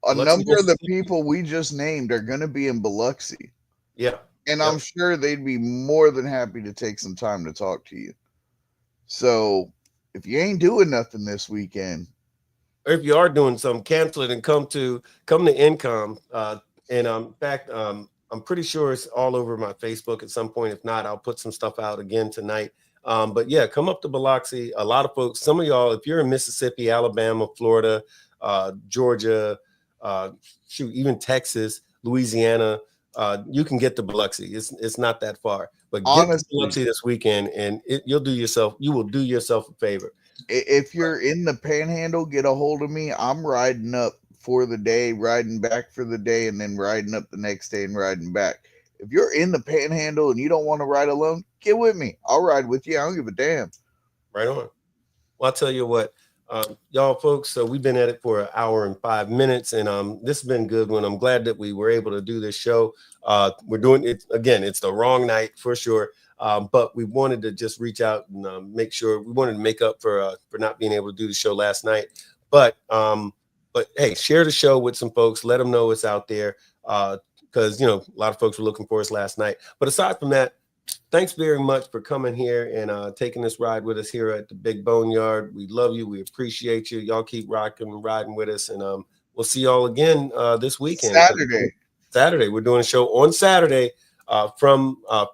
A number of the people we just named are going to be in Biloxi. Yeah. And I'm sure they'd be more than happy to take some time to talk to you. So if you ain't doing nothing this weekend, or if you are doing something, cancel it and come to Income. And in fact, I'm pretty sure it's all over my Facebook at some point. If not, I'll put some stuff out again tonight. But yeah, come up to Biloxi. A lot of folks, some of y'all, if you're in Mississippi, Alabama, Florida, Georgia, even Texas, Louisiana, you can get to Biloxi. It's not that far. But get to Biloxi this weekend, and you will do yourself a favor. If you're in the Panhandle, get a hold of me. I'm riding up for the day, riding back for the day, and then riding up the next day and riding back. If you're in the Panhandle and you don't want to ride alone, get with me. I'll ride with you. I don't give a damn. Right on. Well, I'll tell you what, y'all folks, so we've been at it for 1 hour and 5 minutes, and this has been a good one. I'm glad that we were able to do this show. We're doing it again. It's the wrong night for sure. But we wanted to just reach out and make sure we wanted to make up for not being able to do the show last night. But hey, share the show with some folks. Let them know it's out there because, a lot of folks were looking for us last night. But aside from that, thanks very much for coming here and taking this ride with us here at the Big BoneYard. We love you. We appreciate you. Y'all keep rocking and riding with us. And we'll see y'all again this weekend. Saturday. We're doing a show on Saturday. From I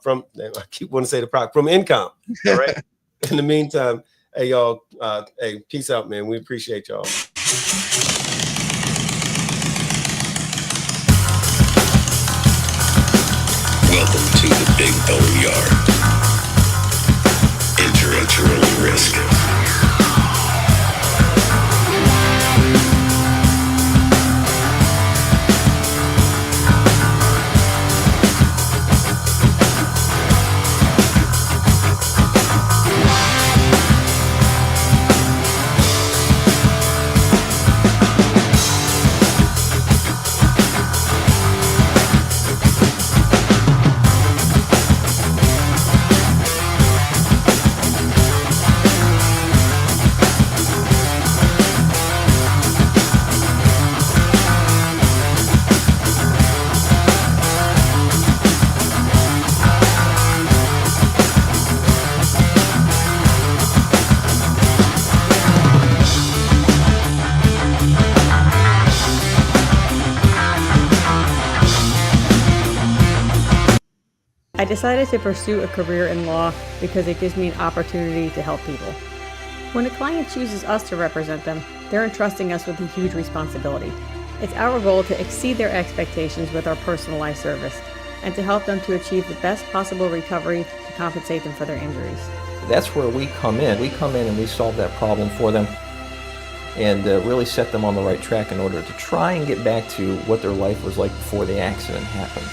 keep wanting to say from Income. All right. In the meantime, hey y'all, hey, peace out, man. We appreciate y'all. Welcome to the Big BoneYard. Enter at your own risk. I decided to pursue a career in law because it gives me an opportunity to help people. When a client chooses us to represent them, they're entrusting us with a huge responsibility. It's our goal to exceed their expectations with our personalized service and to help them to achieve the best possible recovery to compensate them for their injuries. That's where we come in. We come in and we solve that problem for them and really set them on the right track in order to try and get back to what their life was like before the accident happened.